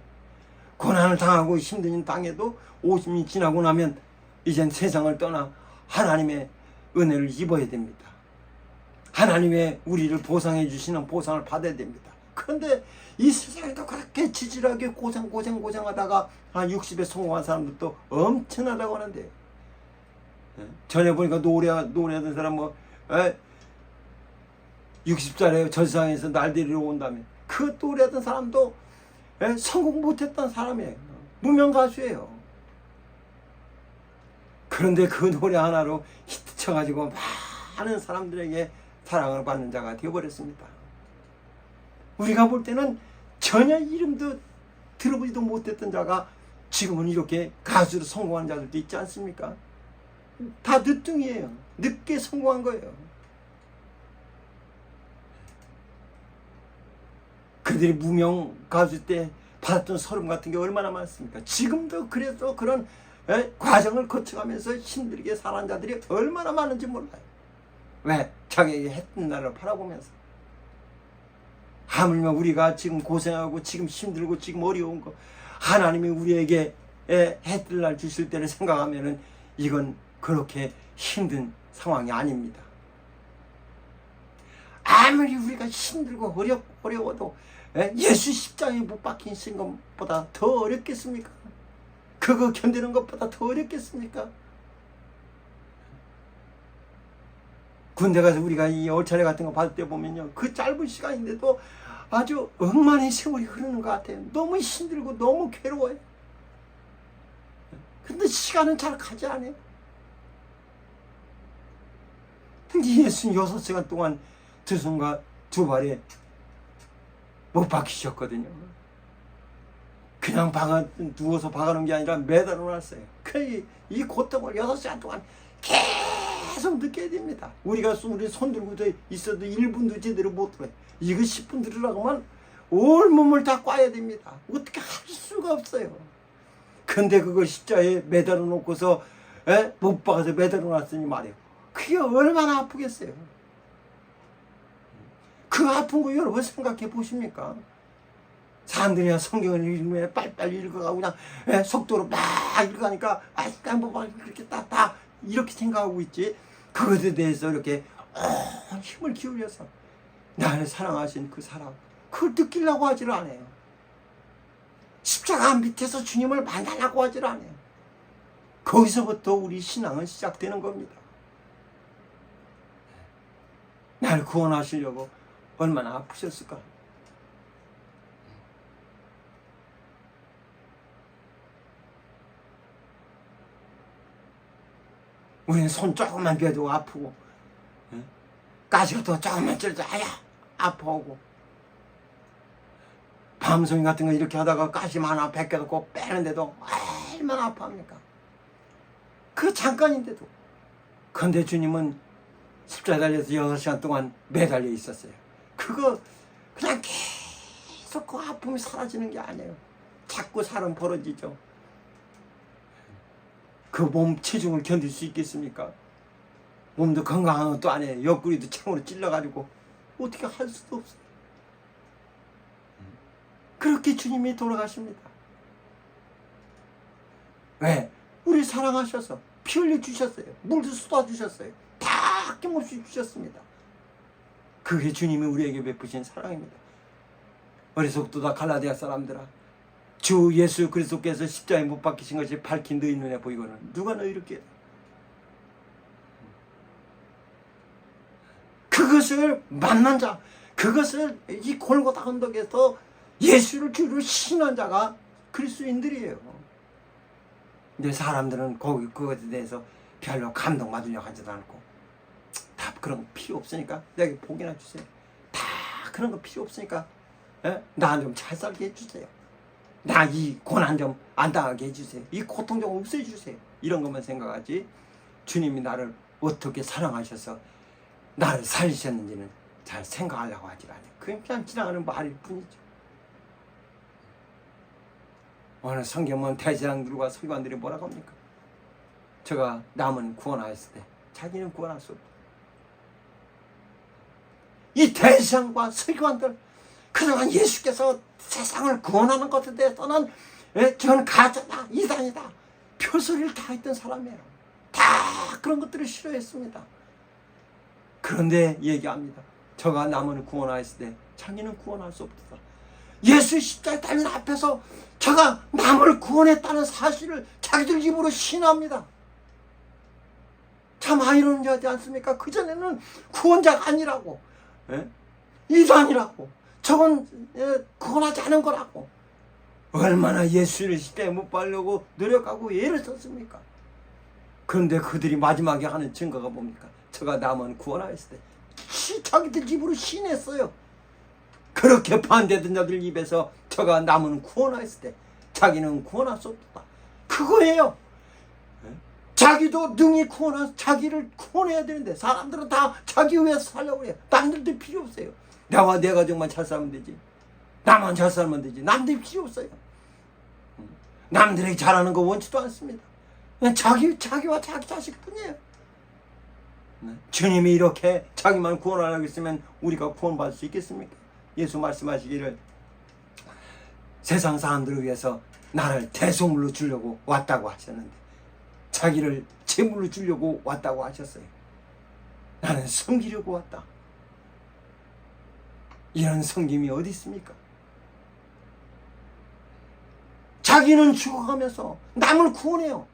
고난을 당하고 힘든 일 당해도 50년이 지나고 나면 이젠 세상을 떠나 하나님의 은혜를 입어야 됩니다. 하나님의 우리를 보상해 주시는 보상을 받아야 됩니다. 그런데 이 세상에도 그렇게 지질하게 고생하다가 한 60에 성공한 사람들도 엄청나다고 하는데, 전에 보니까 노래하던 사람 60살에 저 세상에서 날 데리러 온다며, 그 노래하던 사람도 성공 못했던 사람이에요. 무명 가수예요. 그런데 그 노래 하나로 히트 쳐가지고 많은 사람들에게 사랑을 받는 자가 되어버렸습니다. 우리가 볼 때는 전혀 이름도 들어보지도 못했던 자가 지금은 이렇게 가수로 성공한 자들도 있지 않습니까? 다 늦둥이에요. 늦게 성공한 거예요. 그들이 무명 가수 때 받았던 서름 같은 게 얼마나 많습니까? 지금도 그래서 그런 과정을 거쳐가면서 힘들게 살아온 자들이 얼마나 많은지 몰라요. 왜? 자기에게 했던 날을 바라보면서. 하물며 우리가 지금 고생하고 지금 힘들고 지금 어려운 거 하나님이 우리에게 했던 날 주실 때를 생각하면은 이건 그렇게 힘든 상황이 아닙니다. 아무리 우리가 힘들고 어려워도 예수 십자가에 못 박히신 것보다 더 어렵겠습니까? 그거 견디는 것보다 더 어렵겠습니까? 군대 가서 우리가 이 얼차례 같은 거 받을 때 보면요, 그 짧은 시간인데도 아주 억만의 세월이 흐르는 것 같아요. 너무 힘들고 너무 괴로워요. 근데 시간은 잘 가지 않아요. 근데 66시간 동안 두 손과 두 발에 못 박히셨거든요. 그냥 누워서 박아놓은 게 아니라 매달아 놨어요. 이 고통을 6시간 동안 계속 느껴야 됩니다. 우리 손 들고 있어도 1분도 제대로 못 들어요. 이거 10분 들으라고 하면 온몸을 다 꽈야 됩니다. 어떻게 할 수가 없어요. 근데 그걸 십자에 매달아 놓고서 못 박아서 매달아 놨으니 말이에요. 그게 얼마나 아프겠어요. 그 아픈 거 여러분 생각해 보십니까? 사람들이 성경을 읽으면 빨리빨리 읽어가고 그냥 속도로 막 읽어가니까 뭐 그렇게 딱 이렇게 생각하고 있지. 그것에 대해서 이렇게 힘을 기울여서 나를 사랑하신 그 사랑, 그걸 느끼려고 하질 않아요. 십자가 밑에서 주님을 만나려고 하질 않아요. 거기서부터 우리 신앙은 시작되는 겁니다. 나를 구원하시려고 얼마나 아프셨을까? 우리는 손 조금만 벼도 아프고, 가시가 더 조금만 찔러도 아파오고, 밤송이 같은 거 이렇게 하다가 가시 하나 벗겨도 꼭 빼는데도 얼마나 아파합니까? 그 잠깐인데도. 그런데 주님은 십자가에 달려서 6시간 동안 매달려 있었어요. 그거 그냥 계속 그 아픔이 사라지는 게 아니에요. 자꾸 살은 벌어지죠. 그 몸 체중을 견딜 수 있겠습니까? 몸도 건강한 것도 아니에요. 옆구리도 창으로 찔러가지고 어떻게 할 수도 없어요. 그렇게 주님이 돌아가십니다. 왜? 우리 사랑하셔서 피 흘려 주셨어요. 물도 쏟아 주셨어요. 다 아낌없이 주셨습니다. 그게 주님이 우리에게 베푸신 사랑입니다. 어리석도다 갈라디아 사람들아, 주 예수 그리스도께서 십자가에 못 박히신 것이 밝힌 너희 눈에 보이거늘 누가 너희를 깨? 그것을 만난 자, 그것을 이 골고다 언덕에서 예수를 주로 신한 자가 그리스도인들이에요. 근데 사람들은 그것에 대해서 별로 감동받으려고 하지도 않고, 다 그런 거 필요 없으니까 내가 복이나 주세요. 다 그런 거 필요 없으니까 나 좀 잘 살게 해주세요. 나 이 고난 좀 안 당하게 해주세요. 이 고통 좀 없애주세요. 이런 것만 생각하지, 주님이 나를 어떻게 사랑하셔서 나를 살리셨는지는 잘 생각하려고 하지 않아요. 그냥 지나가는 말일 뿐이죠. 오늘 성경은 대제사장들과 서기관들이 뭐라고 합니까? 저가 남은 구원하였을 때 자기는 구원할 수 없다. 이 대제사장과 서기관들, 그동안 예수께서 세상을 구원하는 것에 대해서는 저는 가짜다, 이단이다, 표소리를 다 했던 사람이에요. 다 그런 것들을 싫어했습니다. 그런데 얘기합니다. 저가 남을 구원하였을 때 자기는 구원할 수 없다. 예수 십자가에 달린 앞에서 저가 남을 구원했다는 사실을 자기들 입으로 신합니다. 참 아이러니하지 않습니까? 그전에는 구원자가 아니라고, 이단이라고, 저건 구원하지 않은 거라고 얼마나 예수를 십자가에 못 박으려고 노력하고 애를 썼습니까? 그런데 그들이 마지막에 하는 증거가 뭡니까? 저가 남은 구원하였을 때 자기들 입으로 신했어요. 그렇게 반대된 자들 입에서 저가 남은 구원하였을 때 자기는 구원할 수 없다. 그거예요. 자기도 능히 자기를 구원해야 되는데 사람들은 다 자기 위해서 살려고 해요. 남들도 필요 없어요. 나와 내 가정만 잘 살면 되지. 나만 잘 살면 되지. 남들이 필요 없어요. 남들에게 잘하는 거 원치도 않습니다. 그냥 자기와 자기 자식뿐이에요. 주님이 이렇게 자기만 구원하려고 했으면 우리가 구원받을 수 있겠습니까? 예수 말씀하시기를 세상 사람들을 위해서 나를 대속물로 주려고 왔다고 하셨는데, 자기를 제물로 주려고 왔다고 하셨어요. 나는 섬기려고 왔다. 이런 섬김이 어디 있습니까? 자기는 죽어가면서 남을 구원해요.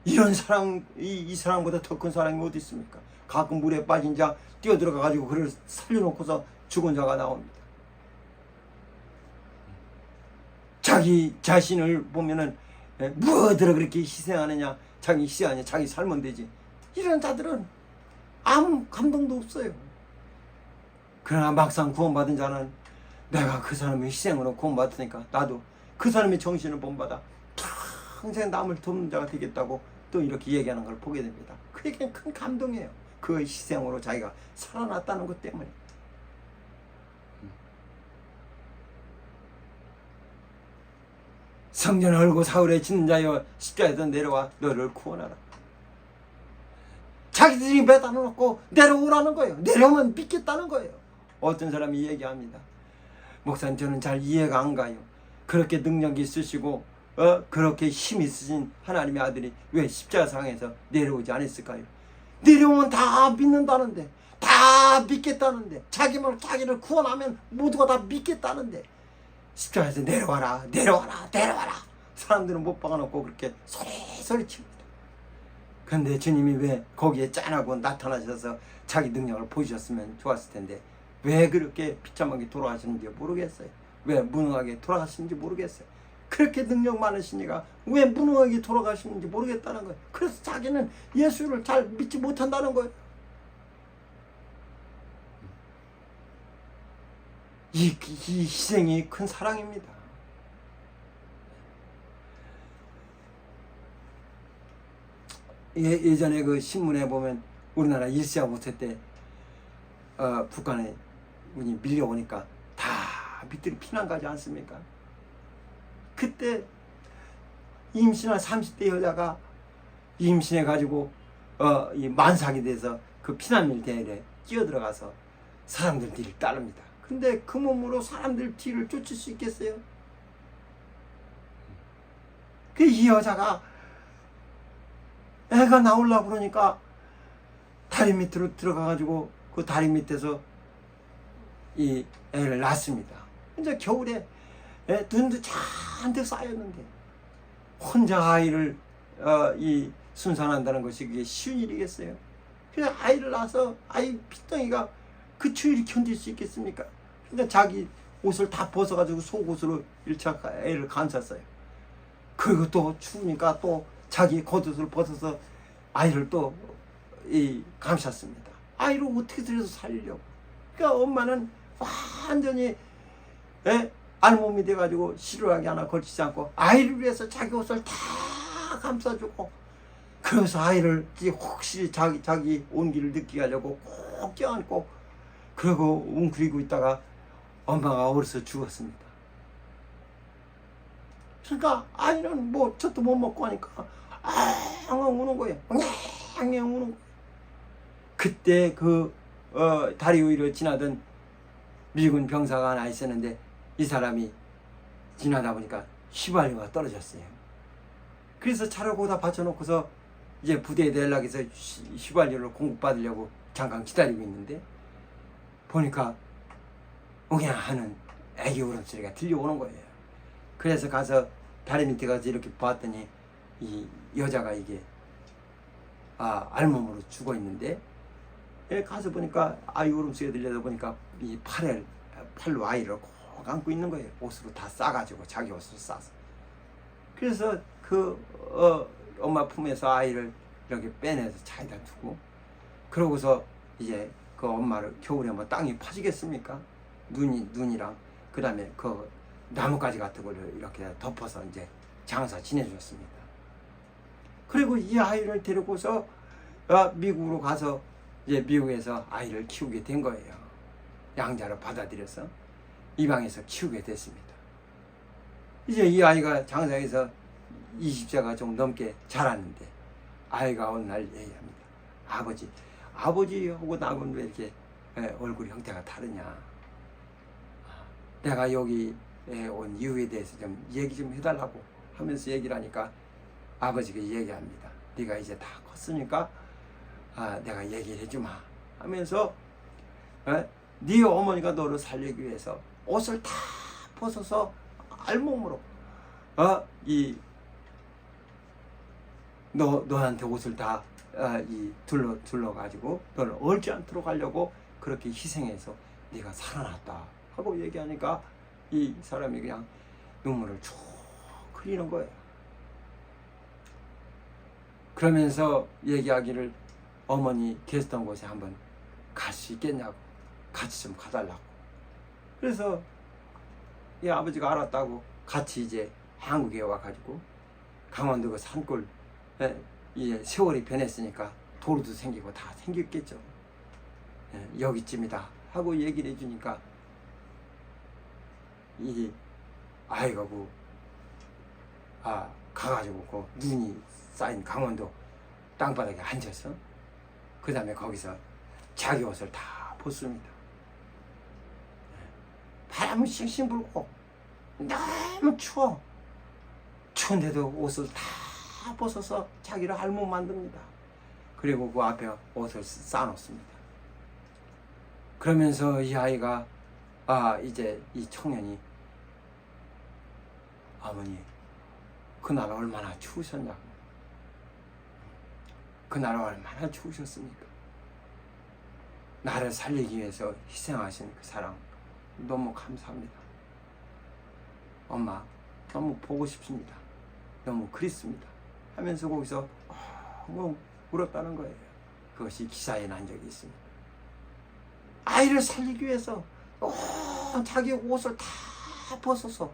이런 사랑, 이 사랑보다 더 큰 사랑이 어디 있습니까? 가끔 물에 빠진 자 뛰어들어가 가지고 그를 살려놓고서 죽은 자가 나옵니다. 자기 자신을 보면은 무엇으로 그렇게 희생하느냐, 자기 희생하냐, 자기 살면 되지. 이런 자들은 아무 감동도 없어요. 그러나 막상 구원받은 자는 내가 그 사람의 희생으로 구원받으니까 나도 그 사람의 정신을 본받아 평생 남을 돕는 자가 되겠다고 또 이렇게 얘기하는 걸 보게 됩니다. 그에겐 큰 감동이에요. 그 희생으로 자기가 살아났다는 것 때문에. 성전을 헐고 사울의 짓는 자여 십자가에서 내려와 너를 구원하라. 자기들이 매달아 놓고 내려오라는 거예요. 내려오면 믿겠다는 거예요. 어떤 사람이 얘기합니다. 목사님, 저는 잘 이해가 안 가요. 그렇게 능력이 있으시고 그렇게 힘 있으신 하나님의 아들이 왜 십자가상에서 내려오지 않았을까요? 내려오면 다 믿는다는데, 다 믿겠다는데, 자기를 구원하면 모두가 다 믿겠다는데 십자가에서 내려와라, 내려와라, 내려와라. 사람들은 못 박아놓고 그렇게 소리소리 칩니다. 그런데 주님이 왜 거기에 짠하고 나타나셔서 자기 능력을 보여주셨으면 좋았을 텐데 왜 그렇게 비참하게 돌아가시는지 모르겠어요. 왜 무능하게 돌아가시는지 모르겠어요. 그렇게 능력 많으시니까 왜 무능하게 돌아가시는지 모르겠다는 거예요. 그래서 자기는 예수를 잘 믿지 못한다는 거예요. 이 희생이 큰 사랑입니다. 예전에 그 신문에 보면 우리나라 일시아 부터 때 북한에 운이 밀려오니까 다 밑들이 피난 가지 않습니까? 그때 임신한 30대 여자가 임신해가지고 이 만삭이 돼서 그 피난민 대회에 끼어들어가서 사람들 뒤를 따릅니다. 근데 그 몸으로 사람들 뒤를 쫓을 수 있겠어요? 그 이 여자가 애가 나오려고 그러니까 다리 밑으로 들어가가지고 그 다리 밑에서 이 애를 낳습니다. 이제 겨울에 눈도 잔뜩 쌓였는데 혼자 아이를 이 순산한다는 것이 그게 쉬운 일이겠어요? 그래서 아이를 낳아서 아이 핏덩이가 그 추위를 견딜 수 있겠습니까? 그러니까 자기 옷을 다 벗어가지고 속옷으로 1차 애를 감쌌어요. 그리고 또 추우니까 또 자기 겉옷을 벗어서 아이를 또 감쌌습니다. 아이를 어떻게든 해서 살리려고. 그러니까 엄마는 완전히 알몸이 돼가지고 시루하게 하나 걸치지 않고 아이를 위해서 자기 옷을 다 감싸주고, 그래서 아이를 혹시 자기 온기를 느끼게 하려고 꼭 껴안고 그러고 웅크리고 있다가 엄마가 어려서 죽었습니다. 그러니까 아이는 뭐 젖도 못 먹고 하니까 엉엉 우는 거예요. 엉엉 우는 거예요. 그때 그 다리 위로 지나던 미군 병사가 하나 있었는데 이 사람이 지나다 보니까 휘발유가 떨어졌어요. 그래서 차를 거기다 받쳐놓고서 이제 부대에 내려고 해서 휘발유를 공급받으려고 잠깐 기다리고 있는데 보니까 웅야 하는 애기 울음소리가 들려오는 거예요. 그래서 가서 다리 밑에 가서 이렇게 봤더니 이 여자가 이게 알몸으로 죽어 있는데 가서 보니까 아이 울음소리가 들려다 보니까 이 팔로 아이를 꼭 안고 있는 거예요. 옷으로 다 싸가지고 자기 옷으로 싸서. 그래서 그 엄마 품에서 아이를 이렇게 빼내서 차에다 두고 그러고서 이제 그 엄마를 겨울에 뭐 땅이 파지겠습니까? 눈이랑 그 다음에 그 나뭇가지 같은 거를 이렇게 덮어서 이제 장사 지내줬습니다. 그리고 이 아이를 데리고서 미국으로 가서 이제 미국에서 아이를 키우게 된 거예요. 양자를 받아들여서 입양해서 키우게 됐습니다. 이제 이 아이가 장사해서 20세가 좀 넘게 자랐는데 아이가 어느 날 얘기합니다. 아버지하고 나하고는 왜 이렇게 얼굴 형태가 다르냐. 내가 여기 온 이유에 대해서 좀 얘기 좀 해달라고 하면서 얘기를 하니까 아버지가 얘기합니다. 네가 이제 다 컸으니까 내가 얘기를 해주마 하면서 네 어머니가 너를 살리기 위해서 옷을 다 벗어서 알몸으로 너한테 옷을 다 둘러가지고 너를 얼지 않도록 하려고 그렇게 희생해서 네가 살아났다 하고 얘기하니까 이 사람이 그냥 눈물을 쭉 흘리는 거예요. 그러면서 얘기하기를 어머니 계셨던 곳에 한번 갈 수 있겠냐고, 같이 좀 가달라고. 그래서 이 아버지가 알았다고 같이 이제 한국에 와가지고 강원도 그 산골 이제 세월이 변했으니까 도로도 생기고 다 생겼겠죠. 여기쯤이다 하고 얘기를 해주니까 이 아이가 가가지고 그 눈이 쌓인 강원도 땅바닥에 앉아서 그 다음에 거기서 자기 옷을 다 벗습니다. 바람은 싱싱 불고 너무 추워. 추운데도 옷을 다 벗어서 자기를 알몸 만듭니다. 그리고 그 앞에 옷을 쌓아놓습니다. 그러면서 이 아이가 이제 이 청년이 어머니 그날 얼마나 추우셨냐고. 그날 얼마나 추우셨습니까? 나를 살리기 위해서 희생하신 그 사랑 너무 감사합니다. 엄마 너무 보고 싶습니다. 너무 그립습니다. 하면서 거기서 울었다는 거예요. 그것이 기사에 난 적이 있습니다. 아이를 살리기 위해서 자기 옷을 다 벗어서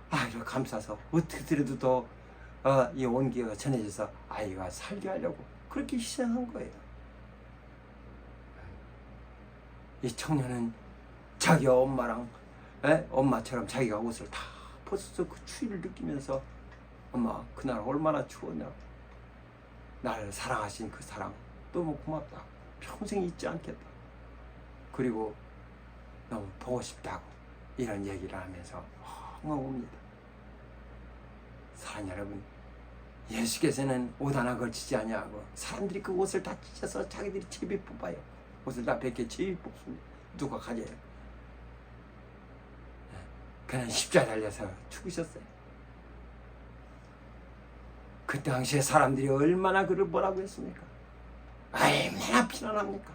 아이를 감싸서 어떻게든지 더 이 온기가 전해져서 아이가 살게 하려고 그렇게 희생한 거예요. 이 청년은 자기 엄마랑 엄마처럼 자기가 옷을 다 벗어서 그 추위를 느끼면서 엄마 그날 얼마나 추웠냐. 나를 사랑하신 그 사랑 너무 고맙다. 평생 잊지 않겠다. 그리고 너무 보고 싶다고 이런 얘기를 하면서 엉엉 웁니다. 사랑 여러분, 예수께서는 옷 하나 걸치지 아니하고 사람들이 그 옷을 다 찢어서 자기들이 제비 뽑아요. 옷을 다 벗겨 제비 뽑습니다. 누가 가져요? 그는 십자가에 달려서 죽으셨어요. 그 당시에 사람들이 얼마나 그를 뭐라고 했습니까? 얼마나 비난합니까?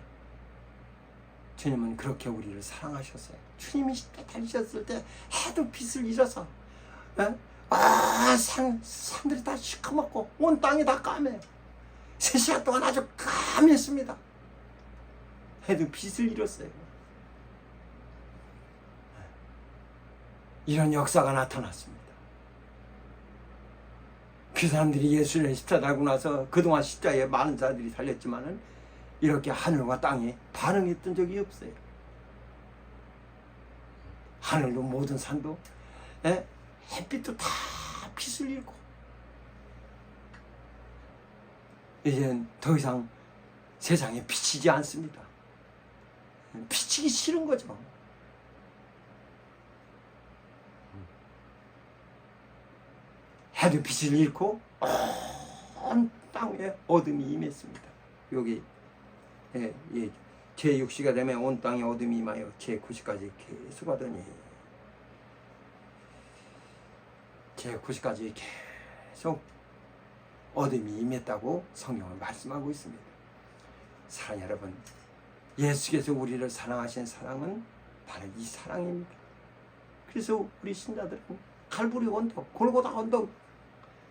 주님은 그렇게 우리를 사랑하셨어요. 주님이 십자가에 달리셨을 때 해도 빛을 잃어서 산들이 다 시커멓고 온 땅이 다 까매요. 3시간 동안 아주 까맸습니다. 해도 빛을 잃었어요. 이런 역사가 나타났습니다. 그 사람들이 예수를 십자가에 달고 나서 그동안 십자가에 많은 자들이 살렸지만은 이렇게 하늘과 땅이 반응했던 적이 없어요. 하늘도 모든 산도 햇빛도 다 빛을 잃고 이젠 더 이상 세상에 비치지 않습니다. 비치기 싫은 거죠. 해도 빛을 잃고 온 땅에 어둠이 임했습니다. 여기 제6시가 되면 온 땅에 어둠이 임하여 제9시까지 계속 하더니 제9시까지 계속 어둠이 임했다고 성경은 말씀하고 있습니다. 사랑 여러분, 예수께서 우리를 사랑하신 사랑은 바로 이 사랑입니다. 그래서 우리 신자들은 갈보리 언덕, 골고다 언덕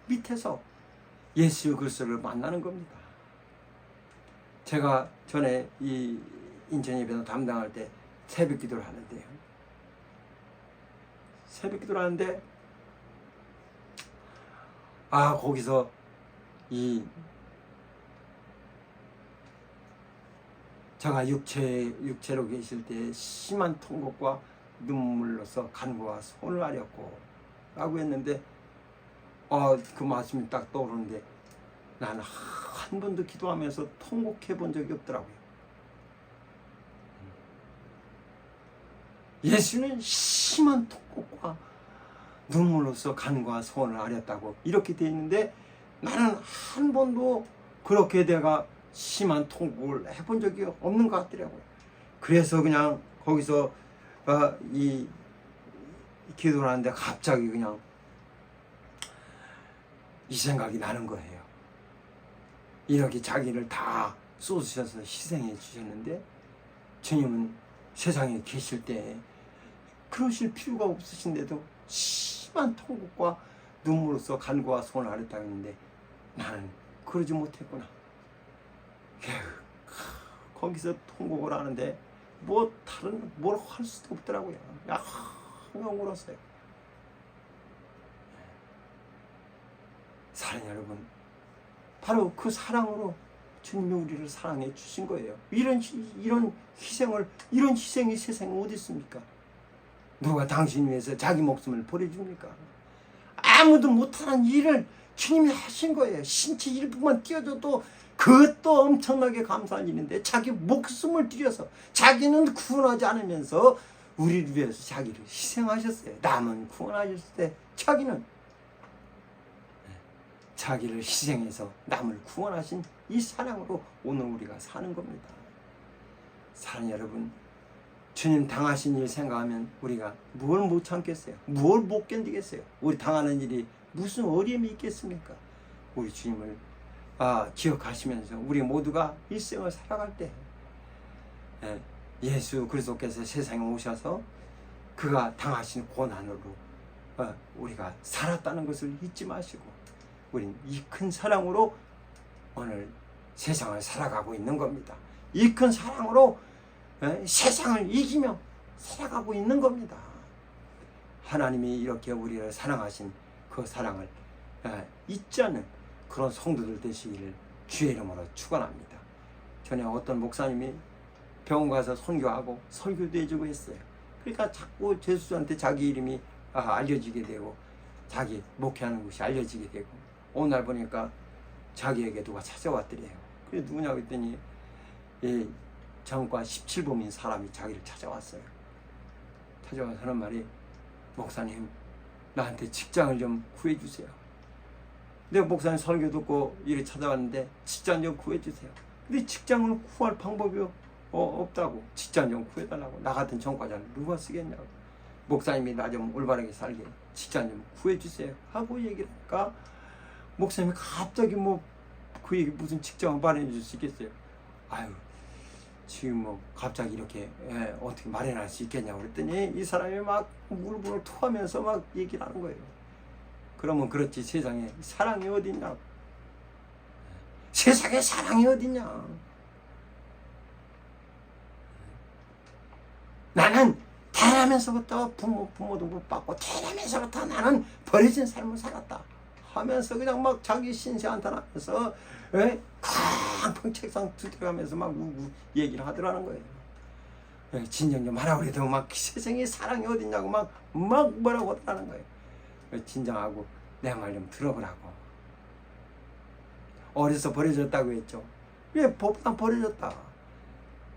밑에서 예수 그리스도를 만나는 겁니다. 제가 전에 이 인천 예배당 담당할 때 새벽 기도를 하는데요. 새벽 기도를 하는데 거기서 제가 육체로 계실 때 심한 통곡과 눈물로서 간구와 손을 아렸고 라고 했는데 그 말씀이 딱 떠오르는데 나는 한 번도 기도하면서 통곡해 본 적이 없더라고요. 예수는 심한 통곡과 눈물로서 간과 소원을 아렸다고 이렇게 되어 있는데 나는 한 번도 그렇게 내가 심한 통곡을 해본 적이 없는 것 같더라고요. 그래서 그냥 거기서 이 기도를 하는데 갑자기 그냥 이 생각이 나는 거예요. 이렇게 자기를 다 쏟으셔서 희생해 주셨는데 주님은 세상에 계실 때 그러실 필요가 없으신데도 심한 통곡과 눈물로써 간구와 손을 아렸다고 했는데 나는 그러지 못했구나. 거기서 통곡을 하는데 다른 뭘 할 수도 없더라고요. 그냥 울었어요. 사랑 여러분, 바로 그 사랑으로 주님이 우리를 사랑해 주신 거예요. 이런 희생이 세상에 어디 있습니까? 누가 당신 위해서 자기 목숨을 버려줍니까? 아무도 못하는 일을 주님이 하신 거예요. 신체 일부만 띄워줘도 그것도 엄청나게 감사한 일인데 자기 목숨을 들여서 자기는 구원하지 않으면서 우리를 위해서 자기를 희생하셨어요. 남은 구원하셨을 때 자기는 자기를 희생해서 남을 구원하신 이 사랑으로 오늘 우리가 사는 겁니다. 사랑 여러분, 주님 당하신 일 생각하면 우리가 뭘 못 참겠어요? 뭘 못 견디겠어요? 우리 당하는 일이 무슨 어려움이 있겠습니까? 우리 주님을 기억하시면서 우리 모두가 일생을 살아갈 때 예수 그리스도께서 세상에 오셔서 그가 당하신 고난으로 우리가 살았다는 것을 잊지 마시고 우린 이 큰 사랑으로 오늘 세상을 살아가고 있는 겁니다. 이 큰 사랑으로 세상을 이기며 살아가고 있는 겁니다. 하나님이 이렇게 우리를 사랑하신 그 사랑을 잊지 않는 그런 성도들 되시기를 주의 이름으로 축원합니다. 전에 어떤 목사님이 병원 가서 선교하고 설교도 해주고 했어요. 그러니까 자꾸 제수한테 자기 이름이 알려지게 되고 자기 목회하는 것이 알려지게 되고, 오늘 보니까 자기에게 누가 찾아왔더래요. 그게 누구냐고 했더니 전과 17범인 사람이 자기를 찾아왔어요. 찾아와서 하는 말이, 목사님, 나한테 직장을 좀 구해주세요. 내가 목사님 설교 듣고 이렇게 찾아왔는데 직장 좀 구해주세요. 근데 직장을 구할 방법이 없다고. 직장 좀 구해달라고. 나 같은 전과자를 누가 쓰겠냐고. 목사님이 나 좀 올바르게 살게 직장 좀 구해주세요 하고 얘기를 하니까, 목사님이 갑자기 그 얘기 무슨 직장을 마련해 줄 수 있겠어요? 아유, 지금 갑자기 이렇게 어떻게 마련할 수 있겠냐고 그랬더니, 이 사람이 막 물불을 토하면서 막 얘기를 하는 거예요. 그러면 그렇지, 세상에 사랑이 어딨냐? 세상에 사랑이 어딨냐? 나는 태어나면서부터 부모도 못 받고 태어나면서부터 나는 버려진 삶을 살았다 하면서 그냥 막 자기 신세 한탄하면서 쾅쾅 책상 두드려가면서 막 얘기를 하더라는 거예요. 진정 좀 하라고 그래도 막 세상에 사랑이 어딨냐고 막 뭐라고 하더라는 거예요. 진정하고 내 말 좀 들어보라고. 어려서 버려졌다고 했죠. 왜 법당 버려졌다.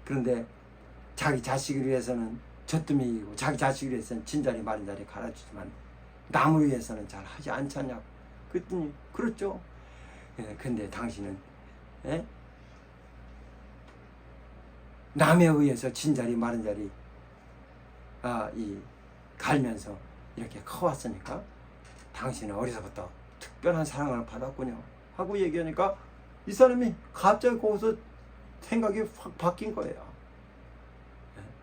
그런데 자기 자식을 위해서는 젖더미이고, 자기 자식을 위해서는 진자리 마른 자리 갈아주지만 남을 위해서는 잘 하지 않지 않냐고. 그랬더니 그렇죠. 근데 당신은 남에 의해서 진자리 마른 자리 갈면서 이렇게 커왔으니까 당신은 어려서부터 특별한 사랑을 받았군요 하고 얘기하니까, 이 사람이 갑자기 거기서 생각이 확 바뀐 거예요.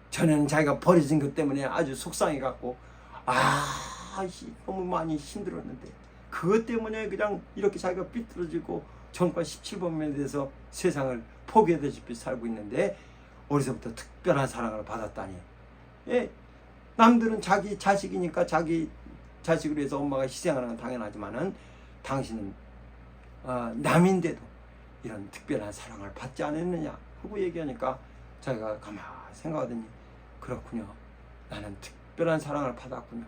전에는 자기가 버려진 것 때문에 아주 속상해갖고 너무 많이 힘들었는데, 그것 때문에 그냥 이렇게 자기가 삐뚤어지고 전과 17범에 대해서 세상을 포기하다시피 살고 있는데, 어려서부터 특별한 사랑을 받았다니. 남들은 자기 자식이니까 자기 자식을 위해서 엄마가 희생하는 건 당연하지만은, 당신은 남인데도 이런 특별한 사랑을 받지 않았느냐 하고 얘기하니까, 자기가 가만히 생각하더니, 그렇군요, 나는 특별한 사랑을 받았군요,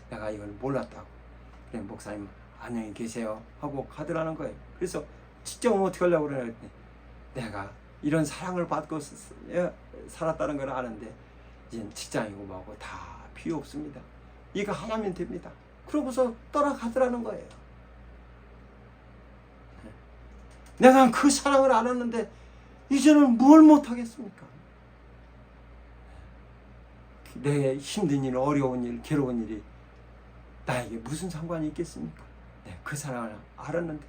내가 이걸 몰랐다고. 그래, 목사님 안녕히 계세요 하고 가더라는 거예요. 그래서 직장은 어떻게 하려고 그러냐 했더니, 내가 이런 사랑을 받고 살았다는 걸 아는데 이제 직장이고 뭐고 다 필요 없습니다, 이거 하나면 됩니다. 그러고서 떠나가더라는 거예요. 내가 그 사랑을 알았는데 이제는 뭘 못하겠습니까? 내 힘든 일, 어려운 일, 괴로운 일이 나에게 무슨 상관이 있겠습니까? 그 사랑을 알았는데.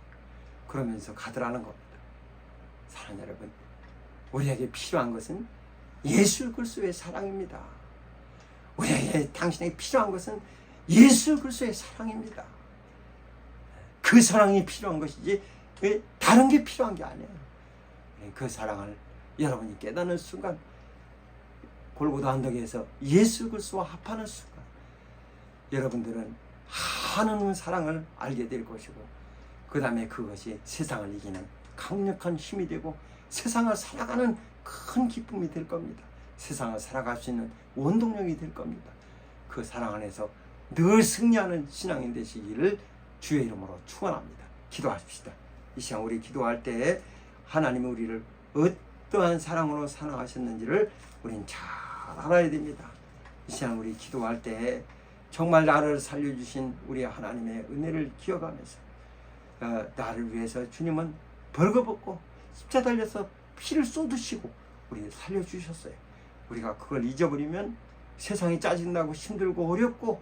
그러면서 가더라는 겁니다. 사랑하는 여러분, 우리에게 필요한 것은 예수 그리스도의 사랑입니다. 우리에게, 당신에게 필요한 것은 예수 그리스도의 사랑입니다. 그 사랑이 필요한 것이지 다른 게 필요한 게 아니에요. 그 사랑을 여러분이 깨닫는 순간, 골고다 언덕에서 예수 그리스도와 합하는 순간, 여러분들은 하나님 사랑을 알게 될 것이고, 그 다음에 그것이 세상을 이기는 강력한 힘이 되고 세상을 살아가는 큰 기쁨이 될 겁니다. 세상을 살아갈 수 있는 원동력이 될 겁니다. 그 사랑 안에서 늘 승리하는 신앙인 되시기를 주의 이름으로 축원합니다. 기도하십시다. 이 시간 우리 기도할 때 하나님이 우리를 어떠한 사랑으로 사랑하셨는지를 우린 잘 알아야 됩니다. 이 시간 우리 기도할 때 정말 나를 살려주신 우리 하나님의 은혜를 기억하면서, 나를 위해서 주님은 벌거벗고 십자가 달려서 피를 쏟으시고 우리를 살려주셨어요. 우리가 그걸 잊어버리면 세상이 짜증나고 힘들고 어렵고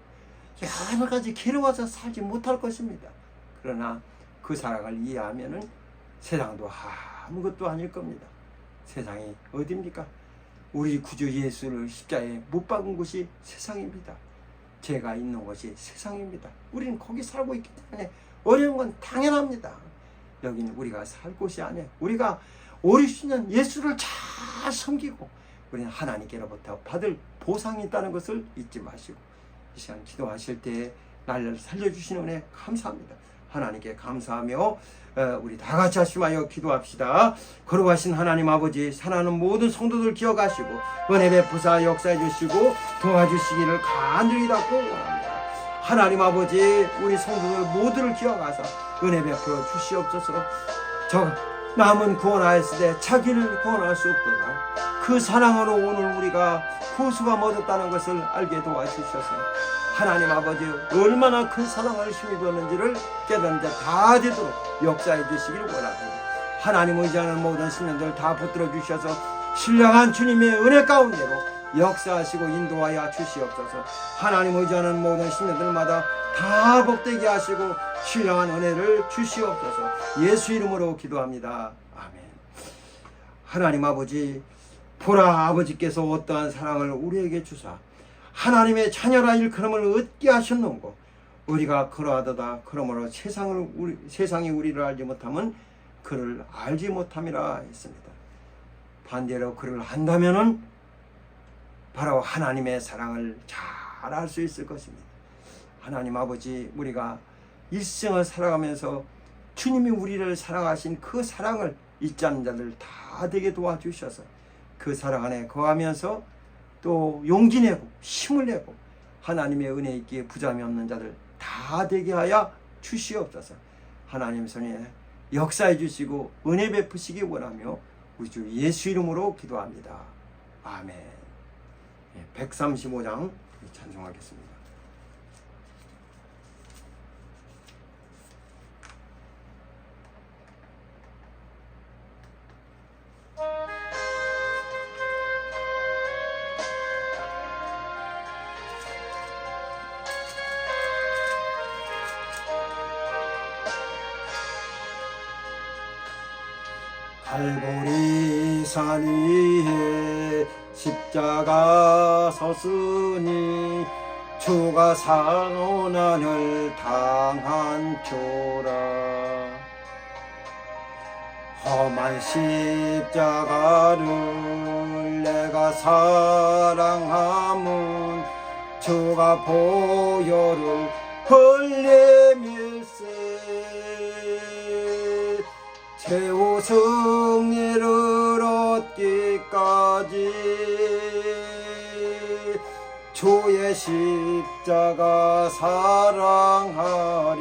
여러 가지 괴로워서 살지 못할 것입니다. 그러나 그 사랑을 이해하면은 세상도 아무것도 아닐 겁니다. 세상이 어디입니까? 우리 구주 예수를 십자가에 못 박은 곳이 세상입니다. 죄가 있는 곳이 세상입니다. 우리는 거기 살고 있기 때문에 어려운 건 당연합니다. 여기는 우리가 살 곳이 아니에요. 우리가 오실 수 있는 예수를 잘 섬기고 우리는 하나님께로부터 받을 보상이 있다는 것을 잊지 마시고, 이 시간 기도하실 때 나를 살려주시는 은혜 감사합니다. 하나님께 감사하며 우리 다 같이 하심하여 기도합시다. 거룩하신 하나님 아버지, 사랑하는 모든 성도들 기억하시고 은혜 베푸사 역사해 주시고 도와주시기를 간절히 닫고 원합니다. 하나님 아버지, 우리 성도들 모두를 기억하사 은혜 베풀어 주시옵소서. 저 남은 구원하였을 때 자기를 구원할 수 없도다. 그 사랑으로 오늘 우리가 구수가 얻었다는 것을 알게 도와주셔서 하나님 아버지, 얼마나 큰 사랑을 힘입었는지를 깨닫는 자 다 되도록 역사해 주시기를 원합니다. 하나님 의지하는 모든 신령들 다 붙들어 주셔서 신령한 주님의 은혜 가운데로 역사하시고 인도하여 주시옵소서. 하나님 의지하는 모든 신령들마다 다 복되게 하시고 신령한 은혜를 주시옵소서. 예수 이름으로 기도합니다. 아멘. 하나님 아버지, 보라, 아버지께서 어떠한 사랑을 우리에게 주사 하나님의 자녀라 일컬음을 얻게 하셨는고 우리가 그러하도다. 그러므로 세상이 우리를 알지 못하면 그를 알지 못함이라 했습니다. 반대로 그를 안다면은 바로 하나님의 사랑을 잘 알 수 있을 것입니다. 하나님 아버지, 우리가 일생을 살아가면서 주님이 우리를 사랑하신 그 사랑을 잊지 않는 자들 다 되게 도와주셔서 그 사랑 안에 거하면서 또 용기 내고 힘을 내고 하나님의 은혜 있기에 부담이 없는 자들 다 되게 하여 주시옵소서. 하나님 손에 역사해 주시고 은혜 베푸시기 원하며 우리 주 예수 이름으로 기도합니다. 아멘. 135장 찬송하겠습니다. 갈보리 산 위에 십자가 섰으니 주가 산고난을 당한 표라. 험한 십자가를 내가 사랑함은 주가 보혈을 흘리밀세. 최후 승리를 얻기까지 주의 십자가 사랑하리.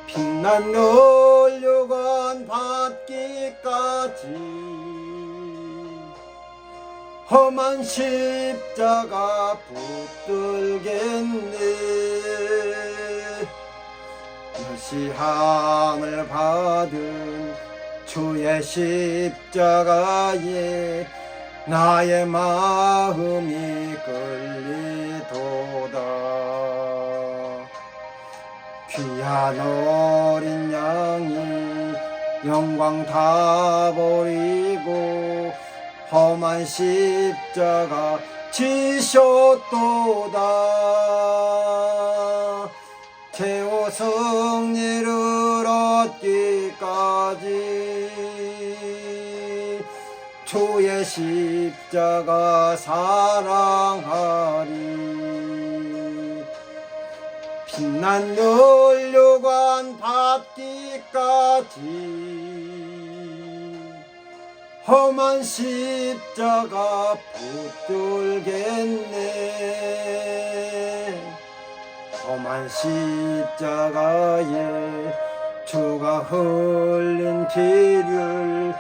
빛난 멸류관 받기까지 험한 십자가 붙들겠네. 시함을 받은 주의 십자가에 나의 마음이 끌리도다. 귀한 어린 양이 영광 다 버리고 험한 십자가 지셨도다. 최후 승리를 얻기까지 주의 십자가 사랑하리. 빛난 멸류관 받기까지 험한 십자가 붙들겠네. 험한 십자가에 주가 흘린 피를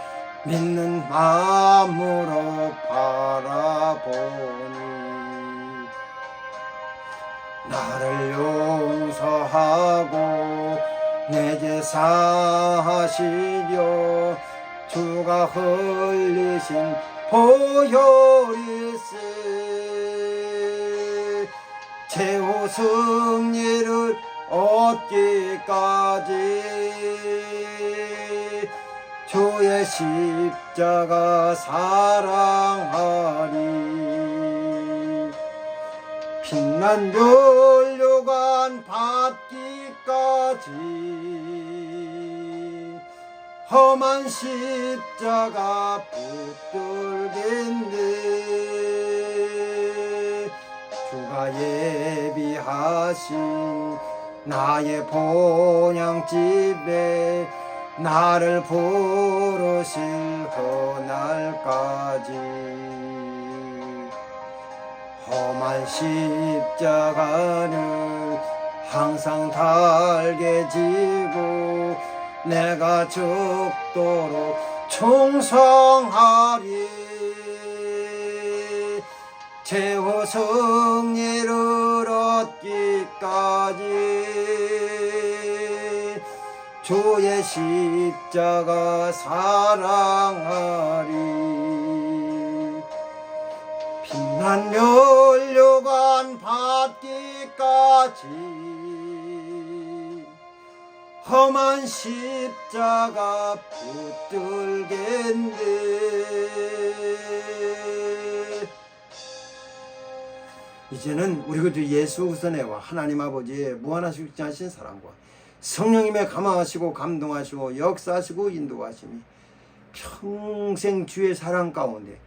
믿는 마음으로 바라보니 나를 용서하고 내게 사하시려 주가 흘리신 보혈일세. 최후 승리를 얻기까지 주의 십자가 사랑하리. 빛난 멸류관 받기까지 험한 십자가 붙들겠네. 주가 예비하신 나의 본향집에 나를 부르실 그날까지 험한 십자가를 항상 달게 지고 내가 죽도록 충성하리. 최후 승리를 얻기까지 주의 십자가 사랑하리. 빛난 면류관 받기까지 험한 십자가 붙들겠네. 이제는 우리 그 주 예수 우선회와 하나님 아버지의 무한하시고 하신 사랑과 성령님의 감화하시고 감동하시고 역사하시고 인도하심이 평생 주의 사랑 가운데